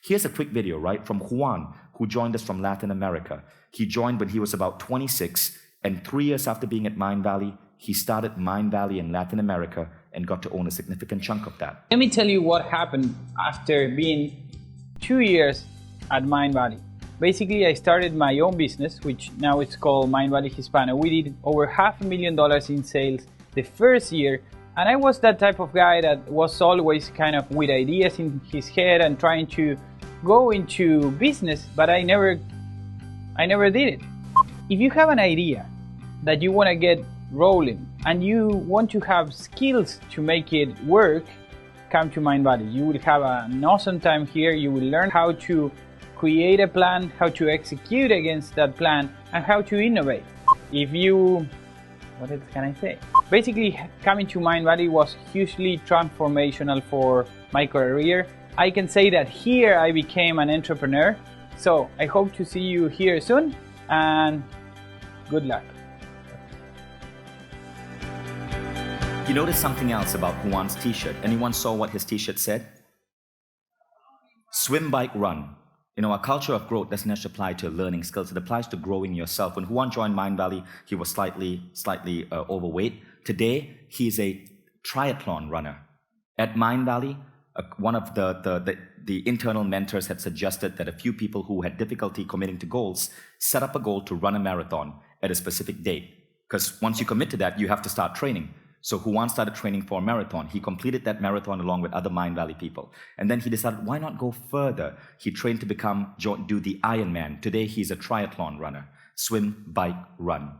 Here's a quick video, right, from Juan, who joined us from Latin America. He joined when he was about 26, and 3 years after being at Mindvalley, he started Mindvalley in Latin America and got to own a significant chunk of that. Let me tell you what happened after being 2 years at Mindvalley. Basically, I started my own business, which now it's called Mindvalley Hispano. We did over $500,000 in sales the first year, and I was that type of guy that was always kind of with ideas in his head and trying to go into business, but I never did it. If you have an idea that you want to get rolling and you want to have skills to make it work, come to Mindvalley. You will have an awesome time here. You will learn how to create a plan, how to execute against that plan, and how to innovate. What else can I say? Basically, coming to Mindvalley was hugely transformational for my career. I can say that here I became an entrepreneur. So I hope to see you here soon, and good luck. You notice something else about Juan's t-shirt? Anyone saw what his t-shirt said? Swim, bike, run. Our culture of growth doesn't just apply to learning skills, it applies to growing yourself. When Juan joined Mindvalley, he was slightly overweight. Today, he's a triathlon runner. At Mindvalley, one of the internal mentors had suggested that a few people who had difficulty committing to goals set up a goal to run a marathon at a specific date. Because once you commit to that, you have to start training. So Juan started training for a marathon. He completed that marathon along with other Mindvalley people. And then he decided, why not go further? He trained to do the Ironman. Today, he's a triathlon runner. Swim, bike, run.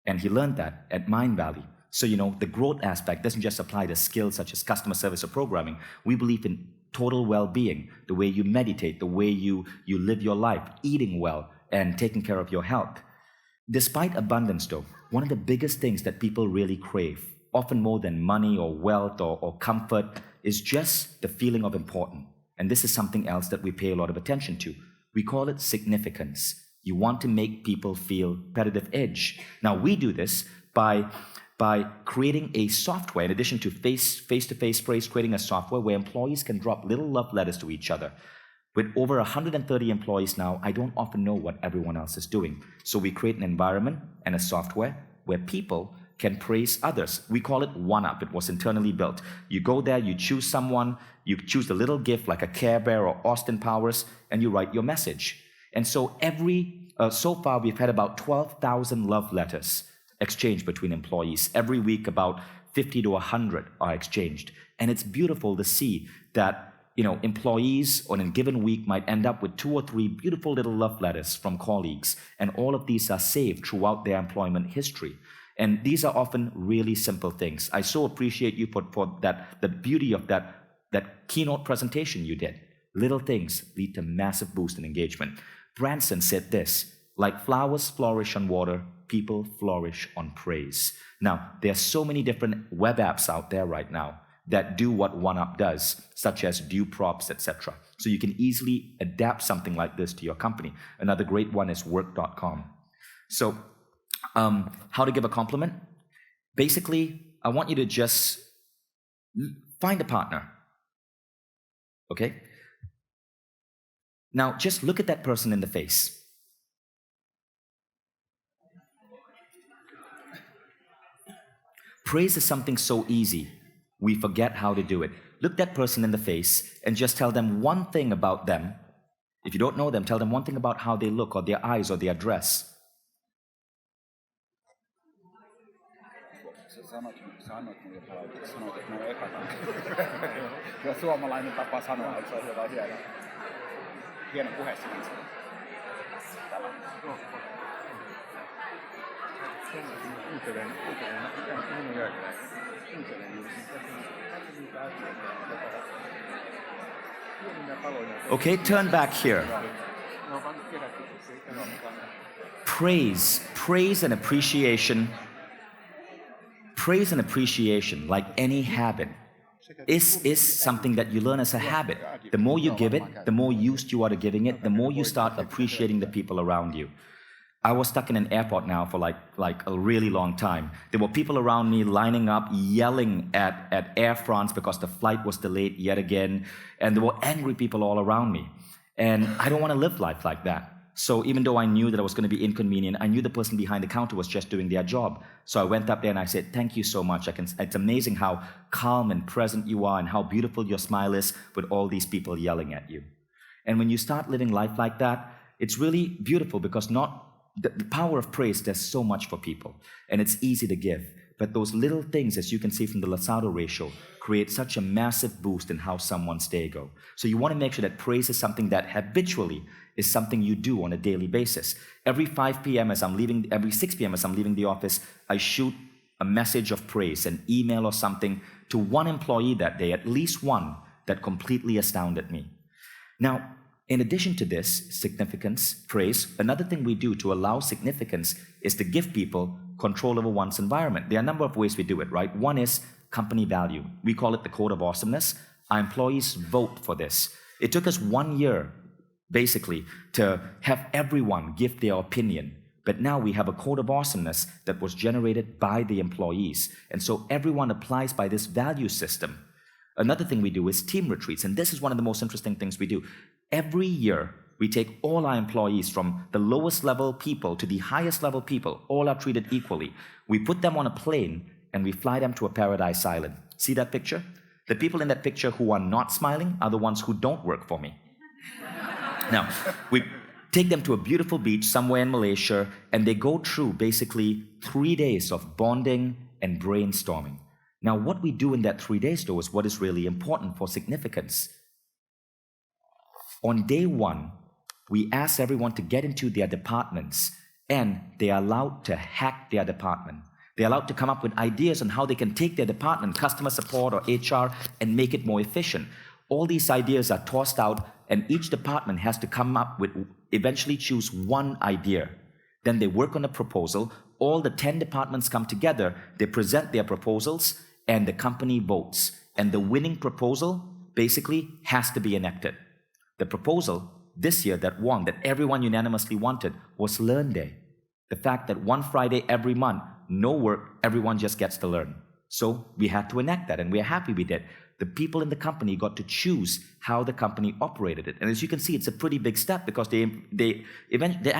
And he learned that at Mindvalley. So, the growth aspect doesn't just apply to skills such as customer service or programming. We believe in total well-being, the way you meditate, the way you live your life, eating well, and taking care of your health. Despite abundance, though, one of the biggest things that people really crave, often more than money or wealth or comfort, is just the feeling of importance. And this is something else that we pay a lot of attention to. We call it significance. You want to make people feel competitive edge. Now, we do this by creating a software, in addition to face-to-face praise, creating a software where employees can drop little love letters to each other. With over 130 employees now, I don't often know what everyone else is doing. So we create an environment and a software where people can praise others. We call it One-Up. It was internally built. You go there, you choose someone, you choose a little gift like a Care Bear or Austin Powers, and you write your message. And so so far we've had about 12,000 love letters exchanged between employees. Every week about 50 to 100 are exchanged. And it's beautiful to see that employees on a given week might end up with 2 or 3 beautiful little love letters from colleagues. And all of these are saved throughout their employment history. And these are often really simple things. I so appreciate you for that, the beauty of that keynote presentation you did. Little things lead to massive boost in engagement. Branson said this, like flowers flourish on water, people flourish on praise. Now, there are so many different web apps out there right now that do what One-Up does, such as Due Props, etc. So you can easily adapt something like this to your company. Another great one is work.com. So, how to give a compliment? Basically, I want you to just find a partner, okay? Now, just look at that person in the face. Praise is something so easy, we forget how to do it. Look that person in the face and just tell them one thing about them. If you don't know them, tell them one thing about how they look or their eyes or their dress. Sanoit mulle palautetta, sanoit, että mä oon epätanssi. Ja suomalainen tapa sanoa, että se on jotain hieno puhe sinänsä. Okay, turn back here. Praise and appreciation praise and appreciation, like any habit, is something that you learn as a habit. The more you give it, the more used you are to giving it, the more you start appreciating the people around you. I was stuck in an airport now for like a really long time. There were people around me lining up, yelling at Air France because the flight was delayed yet again, and there were angry people all around me. And I don't want to live life like that. So even though I knew that I was going to be inconvenient, I knew the person behind the counter was just doing their job. So I went up there and I said, "Thank you so much. It's amazing how calm and present you are and how beautiful your smile is with all these people yelling at you." And when you start living life like that, it's really beautiful because the power of praise does so much for people, and it's easy to give. But those little things, as you can see from the Losado ratio, create such a massive boost in how someone's day go. So you want to make sure that praise is something that habitually is something you do on a daily basis. Every 5 p.m. every 6 p.m. as I'm leaving the office, I shoot a message of praise, an email or something, to one employee that day, at least one, that completely astounded me. Now, in addition to this, significance, praise, another thing we do to allow significance is to give people control over one's environment. There are a number of ways we do it, right? One is company value. We call it the Code of Awesomeness. Our employees vote for this. It took us 1 year, basically, to have everyone give their opinion. But now we have a Code of Awesomeness that was generated by the employees. And so everyone applies by this value system. Another thing we do is team retreats. And this is one of the most interesting things we do. Every year, we take all our employees from the lowest level people to the highest level people. All are treated equally. We put them on a plane and we fly them to a paradise island. See that picture? The people in that picture who are not smiling are the ones who don't work for me. Now, we take them to a beautiful beach somewhere in Malaysia, and they go through basically 3 days of bonding and brainstorming. Now, what we do in that 3 days, though, is what is really important for significance. On day 1, we ask everyone to get into their departments, and they are allowed to hack their department. They're allowed to come up with ideas on how they can take their department, customer support or HR, and make it more efficient. All these ideas are tossed out, and each department has to come up with, eventually choose one idea. Then they work on a proposal. All the 10 departments come together, they present their proposals, and the company votes. And the winning proposal basically has to be enacted. The proposal this year that won, that everyone unanimously wanted, was Learn Day. The fact that one Friday every month, no work, everyone just gets to learn. So we had to enact that, and we're happy we did. The people in the company got to choose how the company operated it. And as you can see, it's a pretty big step because they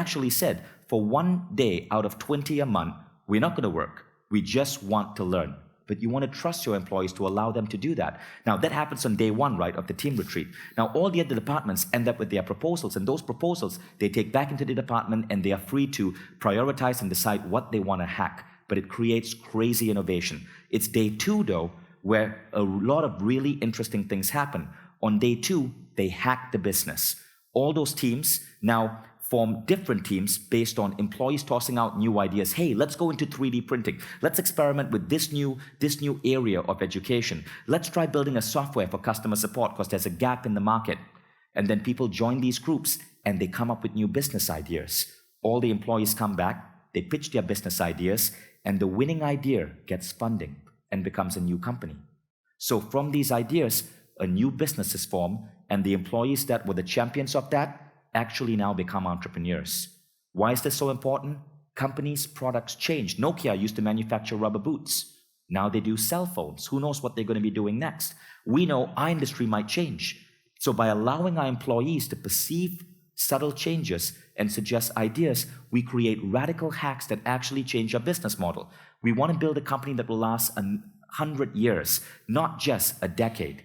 actually said, for 1 day out of 20 a month, we're not going to work. We just want to learn. But you want to trust your employees to allow them to do that. Now, that happens on day 1, right, of the team retreat. Now, all the other departments end up with their proposals, and those proposals, they take back into the department, and they are free to prioritize and decide what they want to hack. But it creates crazy innovation. It's day 2, though, where a lot of really interesting things happen. On day 2, they hack the business. All those teams now form different teams based on employees tossing out new ideas. Hey, let's go into 3D printing. Let's experiment with this new area of education. Let's try building a software for customer support because there's a gap in the market. And then people join these groups and they come up with new business ideas. All the employees come back, they pitch their business ideas, and the winning idea gets funding and becomes a new company. So from these ideas, a new business is formed, and the employees that were the champions of that actually now become entrepreneurs. Why is this so important? Companies' products change. Nokia used to manufacture rubber boots. Now they do cell phones. Who knows what they're going to be doing next? We know our industry might change. So by allowing our employees to perceive subtle changes and suggest ideas, we create radical hacks that actually change our business model. We want to build a company that will last 100 years, not just a decade.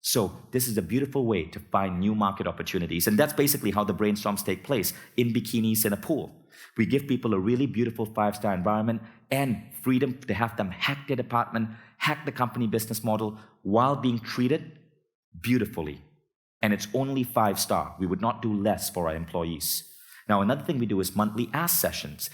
So this is a beautiful way to find new market opportunities. And that's basically how the brainstorms take place, in bikinis in a pool. We give people a really beautiful 5-star environment and freedom to have them hack their department, hack the company business model while being treated beautifully. And it's only 5-star. We would not do less for our employees. Now, another thing we do is monthly ask sessions.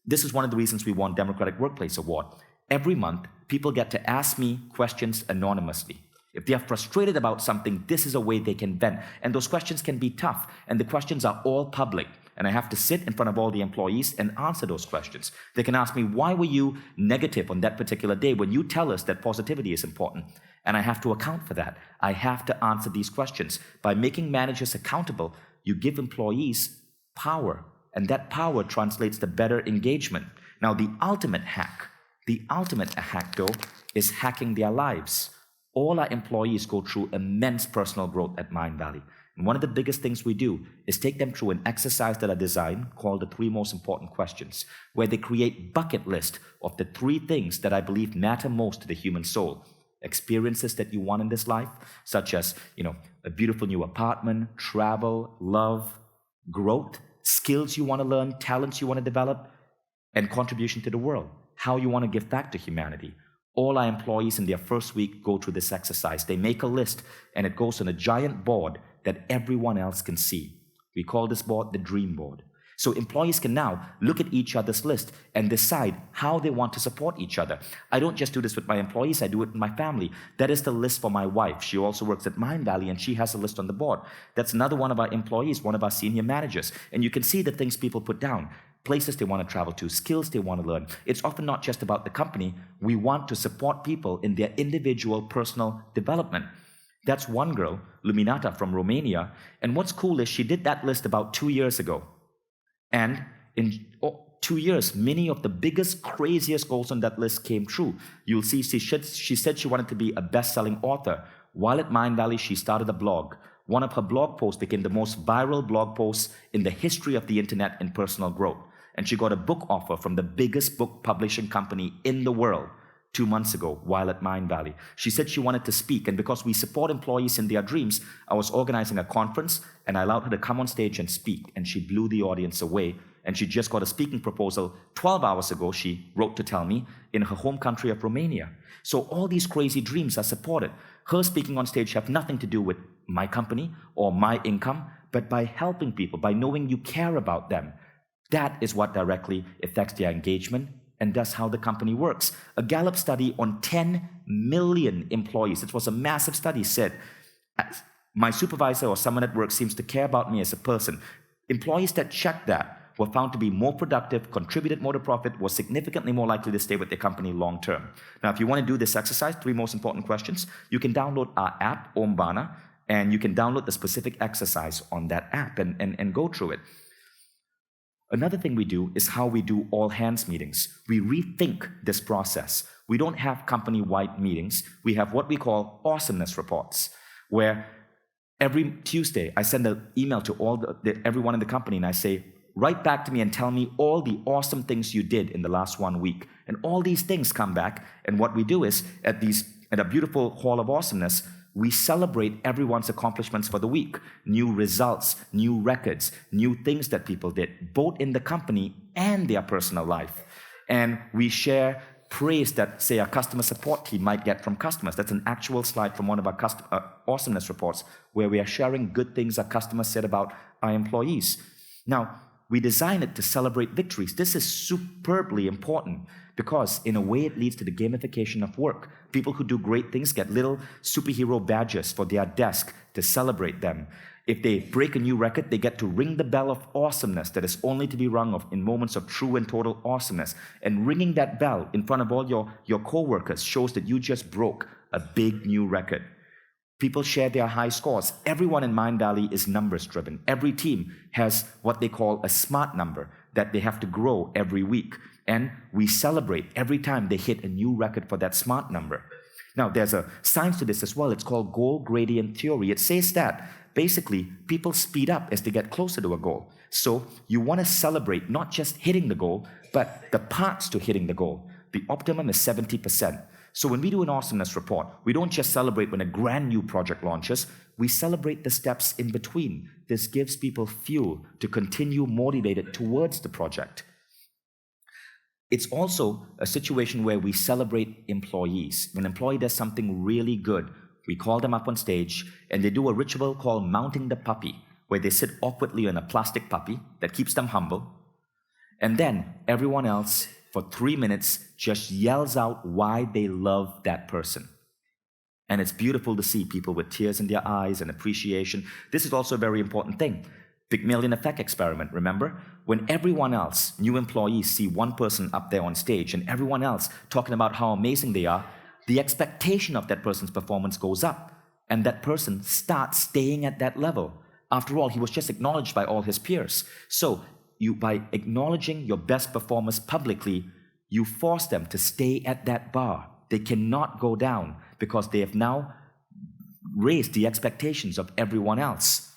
This is one of the reasons we won Democratic Workplace Award. Every month, people get to ask me questions anonymously. If they are frustrated about something, this is a way they can vent. And those questions can be tough, and the questions are all public. and I have to sit in front of all the employees and answer those questions. They can ask me, why were you negative on that particular day when you tell us that positivity is important? And I have to account for that. I have to answer these questions. By making managers accountable, you give employees power, and that power translates to better engagement. Now, the ultimate hack though, is hacking their lives. All our employees go through immense personal growth at Mindvalley. And one of the biggest things we do is take them through an exercise that I designed called the 3 most important questions, where they create bucket list of the 3 things that I believe matter most to the human soul. Experiences that you want in this life, such as, a beautiful new apartment, travel, love, growth, skills you want to learn, talents you want to develop, and contribution to the world, how you want to give back to humanity. All our employees in their first week go through this exercise. They make a list, and it goes on a giant board that everyone else can see. We call this board the dream board. So employees can now look at each other's list and decide how they want to support each other. I don't just do this with my employees, I do it with my family. That is the list for my wife. She also works at Mindvalley, and she has a list on the board. That's another one of our employees, one of our senior managers. And you can see the things people put down. Places they want to travel to, skills they want to learn. It's often not just about the company. We want to support people in their individual personal development. That's one girl, Luminata from Romania. And what's cool is she did that list about 2 years ago. And in 2 years, many of the biggest, craziest goals on that list came true. You'll see she said she wanted to be a best-selling author. While at Mindvalley, she started a blog. One of her blog posts became the most viral blog posts in the history of the internet in personal growth. And she got a book offer from the biggest book publishing company in the world 2 months ago while at Mindvalley. She said she wanted to speak, and because we support employees in their dreams, I was organizing a conference, and I allowed her to come on stage and speak, and she blew the audience away. And she just got a speaking proposal 12 hours ago, she wrote to tell me, in her home country of Romania. So all these crazy dreams are supported. Her speaking on stage have nothing to do with my company or my income, but by helping people, by knowing you care about them. That is what directly affects their engagement, and that's how the company works. A Gallup study on 10 million employees, it was a massive study, said, my supervisor or someone at work seems to care about me as a person. Employees that checked that were found to be more productive, contributed more to profit, were significantly more likely to stay with their company long term. Now, if you want to do this exercise, 3 most important questions, you can download our app, Ombana, and you can download the specific exercise on that app and go through it. Another thing we do is how we do all hands meetings. We rethink this process. We don't have company-wide meetings. We have what we call Awesomeness Reports, where every Tuesday I send an email to everyone in the company, and I say, write back to me and tell me all the awesome things you did in the last 1 week. And all these things come back, and what we do is at a beautiful Hall of Awesomeness, we celebrate everyone's accomplishments for the week, new results, new records, new things that people did, both in the company and their personal life. And we share praise that, say, our customer support team might get from customers. That's an actual slide from one of our Awesomeness Reports, where we are sharing good things our customers said about our employees. Now, we design it to celebrate victories. This is superbly important because, in a way, it leads to the gamification of work. People who do great things get little superhero badges for their desk to celebrate them. If they break a new record, they get to ring the bell of awesomeness that is only to be rung in moments of true and total awesomeness. And ringing that bell in front of all your co-workers shows that you just broke a big new record. People share their high scores. Everyone in Mindvalley is numbers driven. Every team has what they call a SMART number that they have to grow every week. And we celebrate every time they hit a new record for that SMART number. Now, there's a science to this as well. It's called goal gradient theory. It says that basically people speed up as they get closer to a goal. So you want to celebrate not just hitting the goal, but the parts to hitting the goal. The optimum is 70%. So when we do an awesomeness report, we don't just celebrate when a brand new project launches, we celebrate the steps in between. This gives people fuel to continue motivated towards the project. It's also a situation where we celebrate employees. When an employee does something really good, we call them up on stage and they do a ritual called mounting the puppy, where they sit awkwardly on a plastic puppy that keeps them humble. And then everyone else, for 3 minutes, just yells out why they love that person. And it's beautiful to see people with tears in their eyes and appreciation. This is also a very important thing. Pygmalion effect experiment, remember? When everyone else, new employees, see one person up there on stage and everyone else talking about how amazing they are, the expectation of that person's performance goes up, and that person starts staying at that level. After all, he was just acknowledged by all his peers. So by acknowledging your best performers publicly, you force them to stay at that bar. They cannot go down because they have now raised the expectations of everyone else.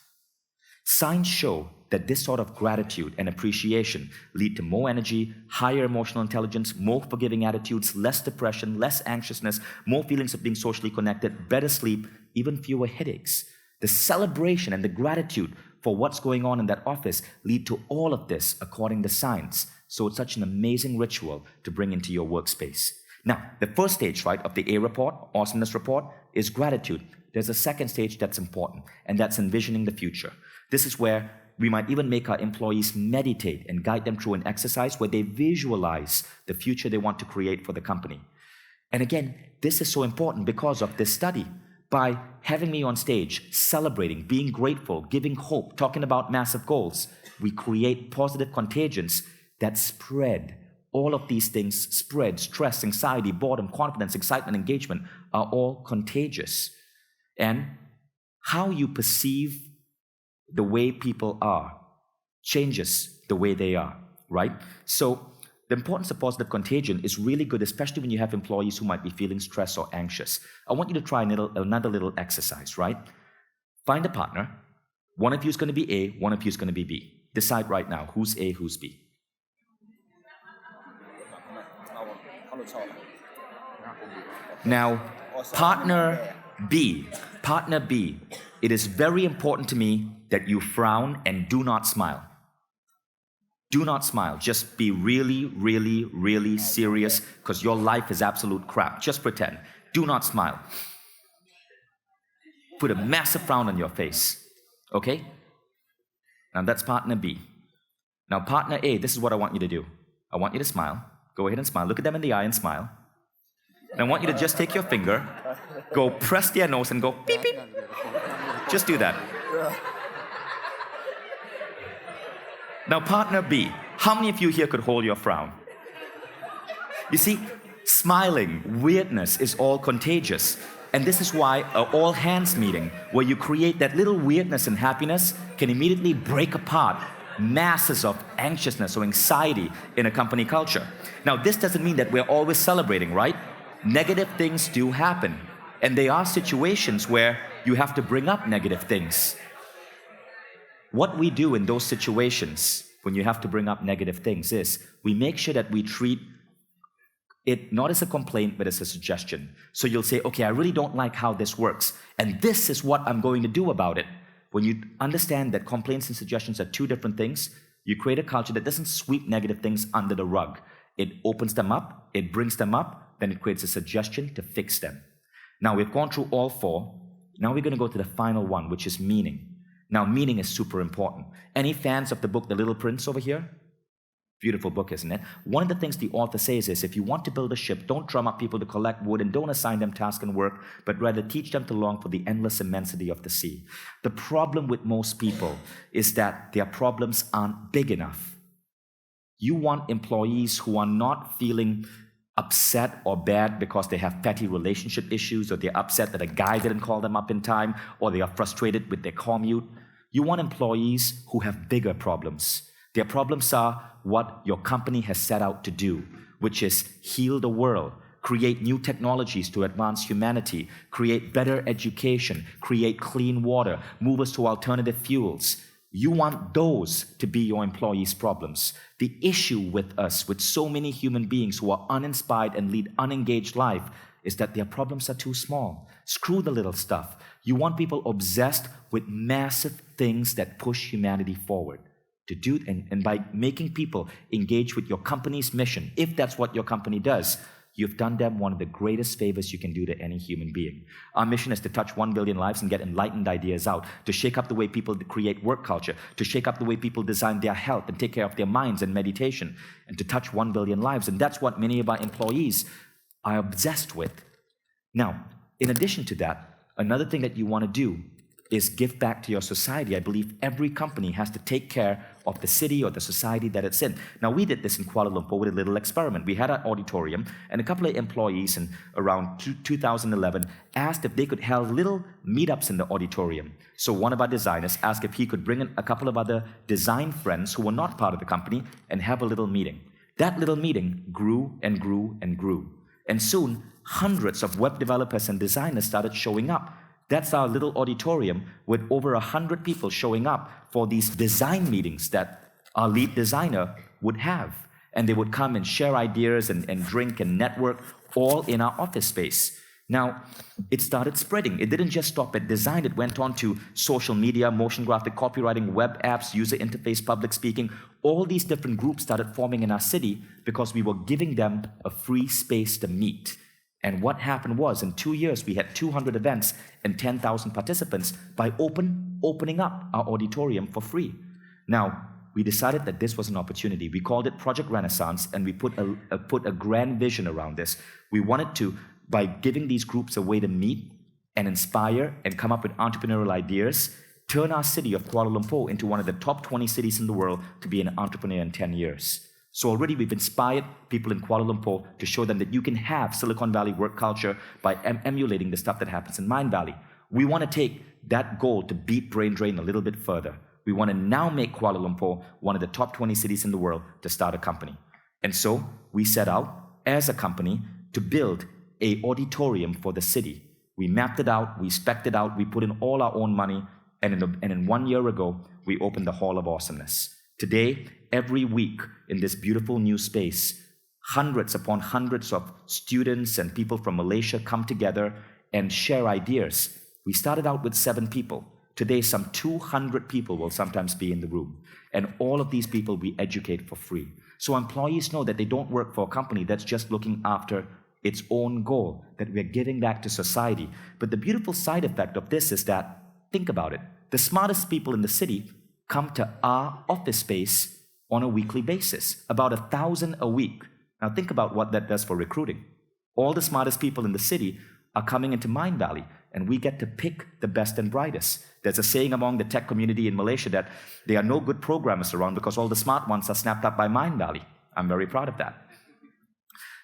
Signs show that this sort of gratitude and appreciation lead to more energy, higher emotional intelligence, more forgiving attitudes, less depression, less anxiousness, more feelings of being socially connected, better sleep, even fewer headaches. The celebration and the gratitude for what's going on in that office lead to all of this according to science. So it's such an amazing ritual to bring into your workspace. Now, the first stage, right, of the A report, Awesomeness Report, is gratitude. There's a second stage that's important, and that's envisioning the future. This is where we might even make our employees meditate and guide them through an exercise where they visualize the future they want to create for the company. And again, this is so important because of this study. By having me on stage, celebrating, being grateful, giving hope, talking about massive goals, we create positive contagions that spread. All of these things spread. Stress, anxiety, boredom, confidence, excitement, engagement are all contagious. And how you perceive the way people are changes the way they are, right? So the importance of positive contagion is really good, especially when you have employees who might be feeling stressed or anxious. I want you to try another little exercise, right? Find a partner. One of you is going to be A, one of you is going to be B. Decide right now who's A, who's B. Now, partner B, it is very important to me that you frown and do not smile. Do not smile. Just be really, really, really serious because your life is absolute crap. Just pretend. Do not smile. Put a massive frown on your face. Okay? Now that's partner B. Now partner A, this is what I want you to do. I want you to smile. Go ahead and smile. Look at them in the eye and smile. And I want you to just take your finger, go press their nose and go beep, beep. Just do that. Now, partner B, how many of you here could hold your frown? You see, smiling, weirdness is all contagious. And this is why an all-hands meeting, where you create that little weirdness and happiness, can immediately break apart masses of anxiousness or anxiety in a company culture. Now, this doesn't mean that we're always celebrating, right? Negative things do happen. And there are situations where you have to bring up negative things. What we do in those situations, when you have to bring up negative things, is we make sure that we treat it not as a complaint, but as a suggestion. So you'll say, okay, I really don't like how this works, and this is what I'm going to do about it. When you understand that complaints and suggestions are two different things, you create a culture that doesn't sweep negative things under the rug. It opens them up, it brings them up, then it creates a suggestion to fix them. Now, we've gone through all four. Now we're going to go to the final one, which is meaning. Now, meaning is super important. Any fans of the book The Little Prince over here? Beautiful book, isn't it? One of the things the author says is, if you want to build a ship, don't drum up people to collect wood and don't assign them task and work, but rather teach them to long for the endless immensity of the sea. The problem with most people is that their problems aren't big enough. You want employees who are not feeling upset or bad because they have petty relationship issues, or they're upset that a guy didn't call them up in time, or they are frustrated with their commute. You want employees who have bigger problems. Their problems are what your company has set out to do, which is heal the world, create new technologies to advance humanity, create better education, create clean water, move us to alternative fuels. You want those to be your employees' problems. The issue with us, with so many human beings who are uninspired and lead unengaged life, is that their problems are too small. Screw the little stuff. You want people obsessed with massive things that push humanity forward. To do, and by making people engage with your company's mission, if that's what your company does, you've done them one of the greatest favors you can do to any human being. Our mission is to touch 1 billion lives and get enlightened ideas out, to shake up the way people create work culture, to shake up the way people design their health and take care of their minds and meditation, and to touch 1 billion lives. And that's what many of our employees are obsessed with. Now, in addition to that, another thing that you want to do is give back to your society. I believe every company has to take care of the city or the society that it's in. Now, we did this in Kuala Lumpur with a little experiment. We had an auditorium, and a couple of employees in around 2011 asked if they could hold little meetups in the auditorium. So one of our designers asked if he could bring in a couple of other design friends who were not part of the company and have a little meeting. That little meeting grew and grew and grew. And soon, hundreds of web developers and designers started showing up. That's our little auditorium with over 100 people showing up for these design meetings that our lead designer would have. And they would come and share ideas and drink and network all in our office space. Now, it started spreading. It didn't just stop at design. It went on to social media, motion graphic, copywriting, web apps, user interface, public speaking. All these different groups started forming in our city because we were giving them a free space to meet. And what happened was, in 2 years, we had 200 events and 10,000 participants by opening up our auditorium for free. Now, we decided that this was an opportunity. We called it Project Renaissance, and we put a grand vision around this. We wanted to, by giving these groups a way to meet and inspire and come up with entrepreneurial ideas, turn our city of Kuala Lumpur into one of the top 20 cities in the world to be an entrepreneur in 10 years. So already we've inspired people in Kuala Lumpur to show them that you can have Silicon Valley work culture by emulating the stuff that happens in Mindvalley. We want to take that goal to beat brain drain a little bit further. We want to now make Kuala Lumpur one of the top 20 cities in the world to start a company. And so we set out as a company to build an auditorium for the city. We mapped it out, we spec'd it out, we put in all our own money, and in 1 year ago, we opened the Hall of Awesomeness. Today, every week in this beautiful new space, hundreds upon hundreds of students and people from Malaysia come together and share ideas. We started out with 7 people. Today, some 200 people will sometimes be in the room. And all of these people we educate for free. So employees know that they don't work for a company that's just looking after its own goal, that we're giving back to society. But the beautiful side effect of this is that, think about it, the smartest people in the city come to our office space on a weekly basis, about 1,000 a week. Now think about what that does for recruiting. All the smartest people in the city are coming into Mindvalley, and we get to pick the best and brightest. There's a saying among the tech community in Malaysia that there are no good programmers around because all the smart ones are snapped up by Mindvalley. I'm very proud of that.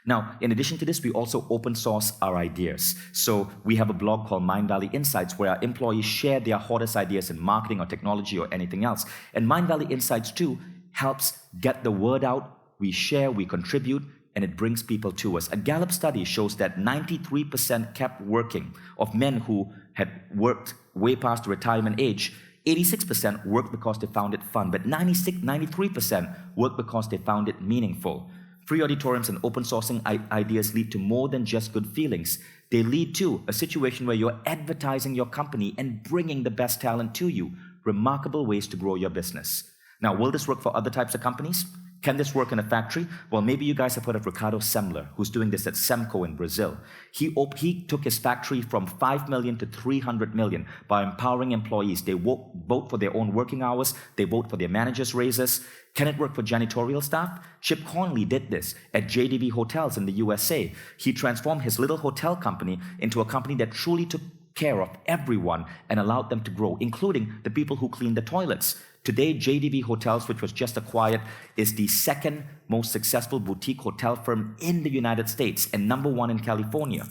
Now, in addition to this, we also open source our ideas. So we have a blog called Mindvalley Insights where our employees share their hottest ideas in marketing or technology or anything else. And Mindvalley Insights too helps get the word out. We share, we contribute, and it brings people to us. A Gallup study shows that 93% kept working of men who had worked way past the retirement age. 86% worked because they found it fun, but 93% worked because they found it meaningful. Free auditoriums and open sourcing ideas lead to more than just good feelings. They lead to a situation where you're advertising your company and bringing the best talent to you. Remarkable ways to grow your business. Now, will this work for other types of companies? Can this work in a factory? Well, maybe you guys have heard of Ricardo Semler, who's doing this at Semco in Brazil. He took his factory from 5 million to 300 million by empowering employees. They vote for their own working hours. They vote for their managers' raises. Can it work for janitorial staff? Chip Conley did this at JDV Hotels in the USA. He transformed his little hotel company into a company that truly took care of everyone and allowed them to grow, including the people who clean the toilets. Today, JDV Hotels, which was just acquired, is the second most successful boutique hotel firm in the United States and number 1 in California.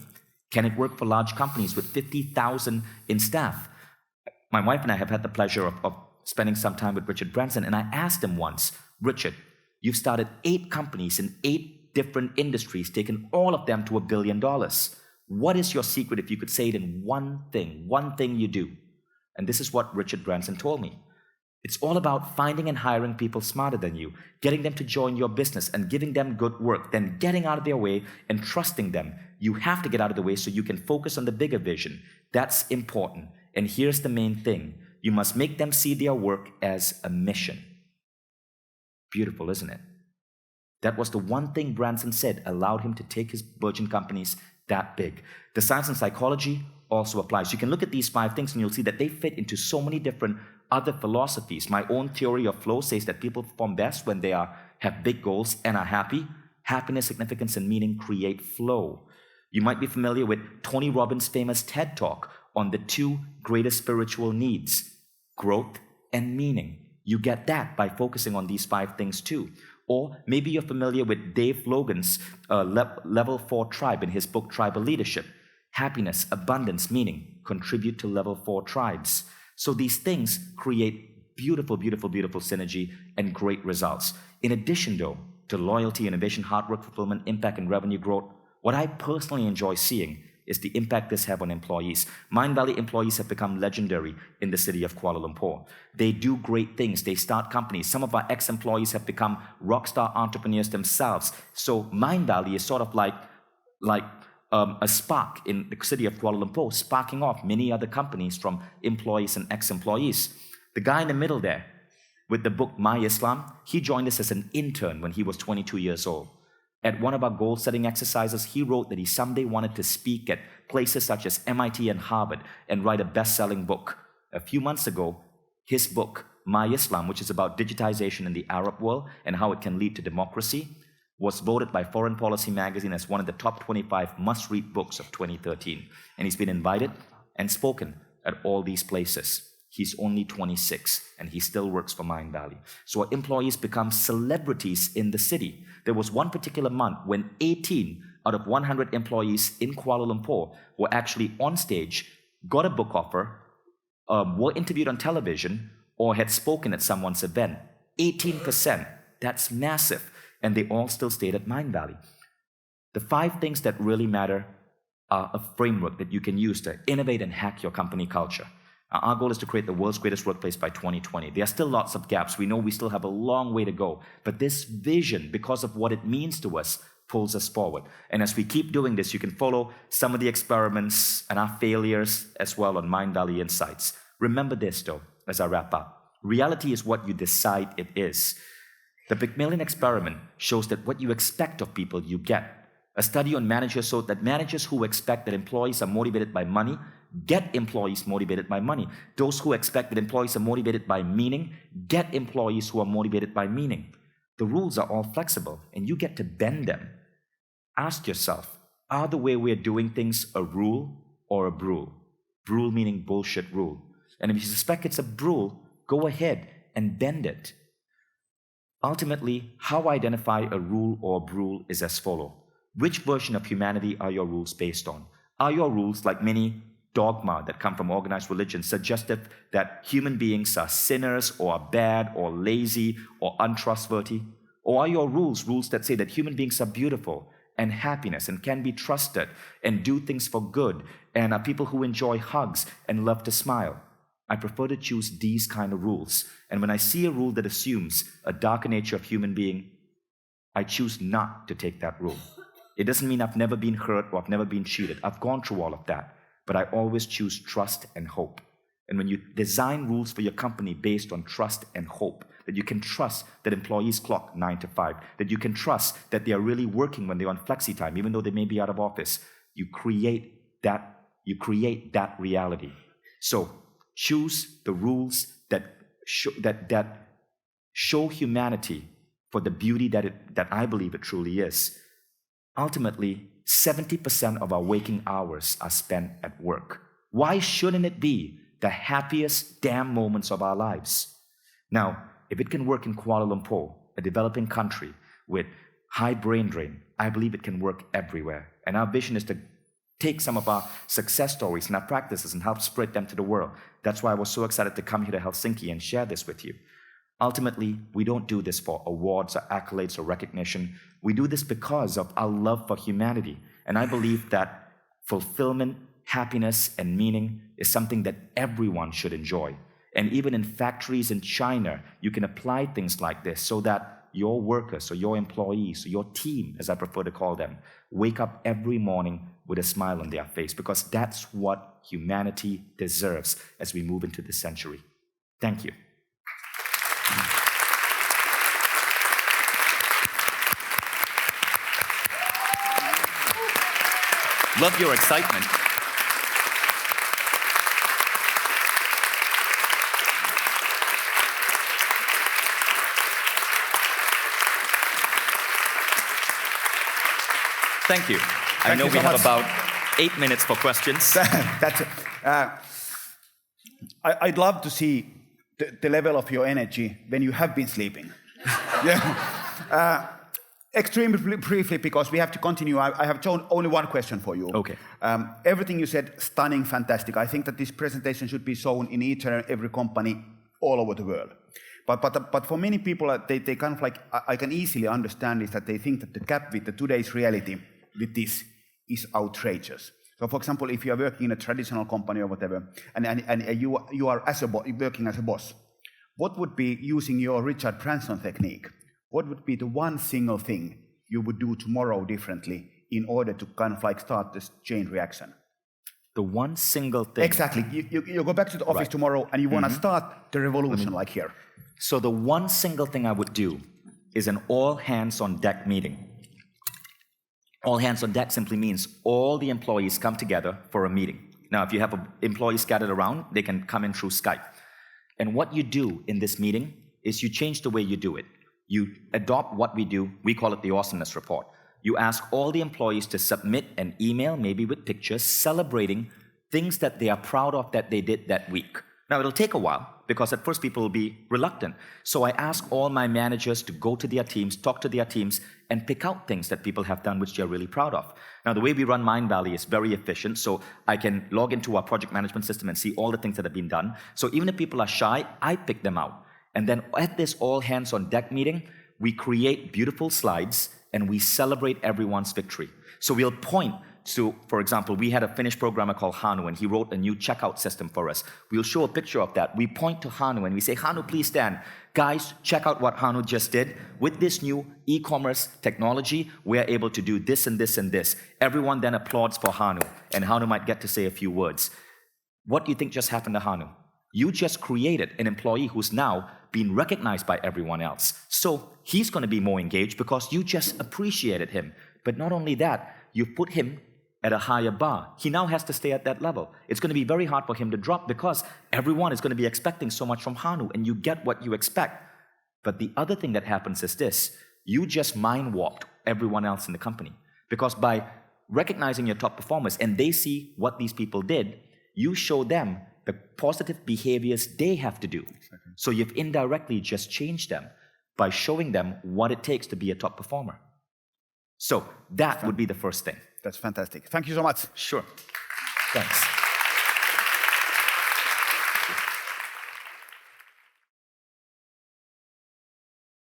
Can it work for large companies with 50,000 in staff? My wife and I have had the pleasure of spending some time with Richard Branson, and I asked him once, Richard, you've started 8 companies in 8 different industries, taken all of them to $1 billion. What is your secret if you could say it in one thing you do? And this is what Richard Branson told me. It's all about finding and hiring people smarter than you, getting them to join your business and giving them good work, then getting out of their way and trusting them. You have to get out of the way so you can focus on the bigger vision. That's important. And here's the main thing. You must make them see their work as a mission. Beautiful, isn't it? That was the one thing Branson said allowed him to take his Virgin companies that big. The science and psychology also applies. You can look at these 5 things and you'll see that they fit into so many different other philosophies. My own theory of flow says that people perform best when they have big goals and are happy. Happiness, significance, and meaning create flow. You might be familiar with Tony Robbins' famous TED Talk on the two greatest spiritual needs, growth and meaning. You get that by focusing on these 5 things too. Or maybe you're familiar with Dave Logan's Level 4 Tribe in his book, Tribal Leadership. Happiness, abundance, meaning, contribute to Level 4 tribes. So these things create beautiful, beautiful, beautiful synergy and great results. In addition, though, to loyalty, innovation, hard work, fulfillment, impact, and revenue growth, what I personally enjoy seeing is the impact this has on employees. Mindvalley employees have become legendary in the city of Kuala Lumpur. They do great things. They start companies. Some of our ex-employees have become rockstar entrepreneurs themselves. So Mindvalley is sort of like a spark in the city of Kuala Lumpur, sparking off many other companies from employees and ex-employees. The guy in the middle there with the book My Islam, he joined us as an intern when he was 22 years old. At one of our goal-setting exercises, he wrote that he someday wanted to speak at places such as MIT and Harvard and write a best-selling book. A few months ago, his book, My Islam, which is about digitization in the Arab world and how it can lead to democracy, was voted by Foreign Policy magazine as one of the top 25 must-read books of 2013. And he's been invited and spoken at all these places. He's only 26, and he still works for Mindvalley. So our employees become celebrities in the city. There was one particular month when 18 out of 100 employees in Kuala Lumpur were actually on stage, got a book offer, were interviewed on television, or had spoken at someone's event. 18%. That's massive. And they all still stayed at Mindvalley. The 5 things that really matter are a framework that you can use to innovate and hack your company culture. Our goal is to create the world's greatest workplace by 2020. There are still lots of gaps. We know we still have a long way to go. But this vision, because of what it means to us, pulls us forward. And as we keep doing this, you can follow some of the experiments and our failures as well on Mindvalley Insights. Remember this, though, as I wrap up. Reality is what you decide it is. The Pygmalion experiment shows that what you expect of people, you get. A study on managers showed that managers who expect that employees are motivated by money get employees motivated by money. Those who expect that employees are motivated by meaning get employees who are motivated by meaning. The rules are all flexible, and you get to bend them. Ask yourself, are the way we're doing things a rule or a brule? Brule meaning bullshit rule. And if you suspect it's a brule, go ahead and bend it. Ultimately, how I identify a rule or a brule is as follows. Which version of humanity are your rules based on? Are your rules, like many dogma that come from organized religion, suggestive that human beings are sinners or are bad or lazy or untrustworthy? Or are your rules that say that human beings are beautiful and happiness and can be trusted and do things for good and are people who enjoy hugs and love to smile? I prefer to choose these kind of rules. And when I see a rule that assumes a darker nature of human being, I choose not to take that rule. It doesn't mean I've never been hurt or I've never been cheated. I've gone through all of that. But I always choose trust and hope. And when you design rules for your company based on trust and hope, that you can trust that employees clock 9 to 5, that you can trust that they are really working when they're on flexi time, even though they may be out of office, you create that reality. So choose the rules that show humanity for the beauty that I believe it truly is. Ultimately, 70% of our waking hours are spent at work. Why shouldn't it be the happiest damn moments of our lives? Now, if it can work in Kuala Lumpur, a developing country with high brain drain, I believe it can work everywhere. And our vision is to take some of our success stories and our practices and help spread them to the world. That's why I was so excited to come here to Helsinki and share this with you. Ultimately, we don't do this for awards or accolades or recognition. We do this because of our love for humanity. And I believe that fulfillment, happiness, and meaning is something that everyone should enjoy. And even in factories in China, you can apply things like this so that your workers or your employees or your team, as I prefer to call them, wake up every morning with a smile on their face, because that's what humanity deserves as we move into this century. Thank you. Love your excitement. Thank you. I know we have about 8 minutes for questions. That's it. I'd love to see the level of your energy when you have been sleeping. Yeah. Extremely briefly, because we have to continue, I have only one question for you. Okay. Everything you said, stunning, fantastic. I think that this presentation should be shown in each and every company all over the world. But for many people, they kind of like, I can easily understand is that they think that the gap with today's reality with this is outrageous. So for example, if you are working in a traditional company or whatever, and you are working as a boss, what would be, using your Richard Branson technique, what would be the one single thing you would do tomorrow differently in order to kind of like start this chain reaction? The one single thing. Exactly. You go back to the office tomorrow and you want to start the revolution like here. So the one single thing I would do is an all-hands-on-deck meeting. All hands on deck simply means all the employees come together for a meeting. Now, if you have employees scattered around, they can come in through Skype. And what you do in this meeting is you change the way you do it. You adopt what we do. We call it the Awesomeness Report. You ask all the employees to submit an email, maybe with pictures, celebrating things that they are proud of that they did that week. Now, it'll take a while, because at first people will be reluctant. So I ask all my managers to go to their teams, talk to their teams, and pick out things that people have done which they're really proud of. Now, the way we run Mindvalley is very efficient, so I can log into our project management system and see all the things that have been done. So even if people are shy, I pick them out. And then at this all-hands-on-deck meeting, we create beautiful slides, and we celebrate everyone's victory. So we'll point to, for example, we had a Finnish programmer called Hanu, and he wrote a new checkout system for us. We'll show a picture of that. We point to Hanu, and we say, Hanu, please stand. Guys, check out what Hanu just did. With this new e-commerce technology, we are able to do this and this and this. Everyone then applauds for Hanu, and Hanu might get to say a few words. What do you think just happened to Hanu? You just created an employee who's now being recognized by everyone else. So he's going to be more engaged because you just appreciated him. But not only that, you put him at a higher bar. He now has to stay at that level. It's going to be very hard for him to drop because everyone is going to be expecting so much from Hanu, and you get what you expect. But the other thing that happens is this: you just mind warped everyone else in the company. Because by recognizing your top performers and they see what these people did, you show them the positive behaviors they have to do. Exactly. So you've indirectly just changed them by showing them what it takes to be a top performer. So that would be the first thing. That's fantastic. Thank you so much. Sure. Thanks.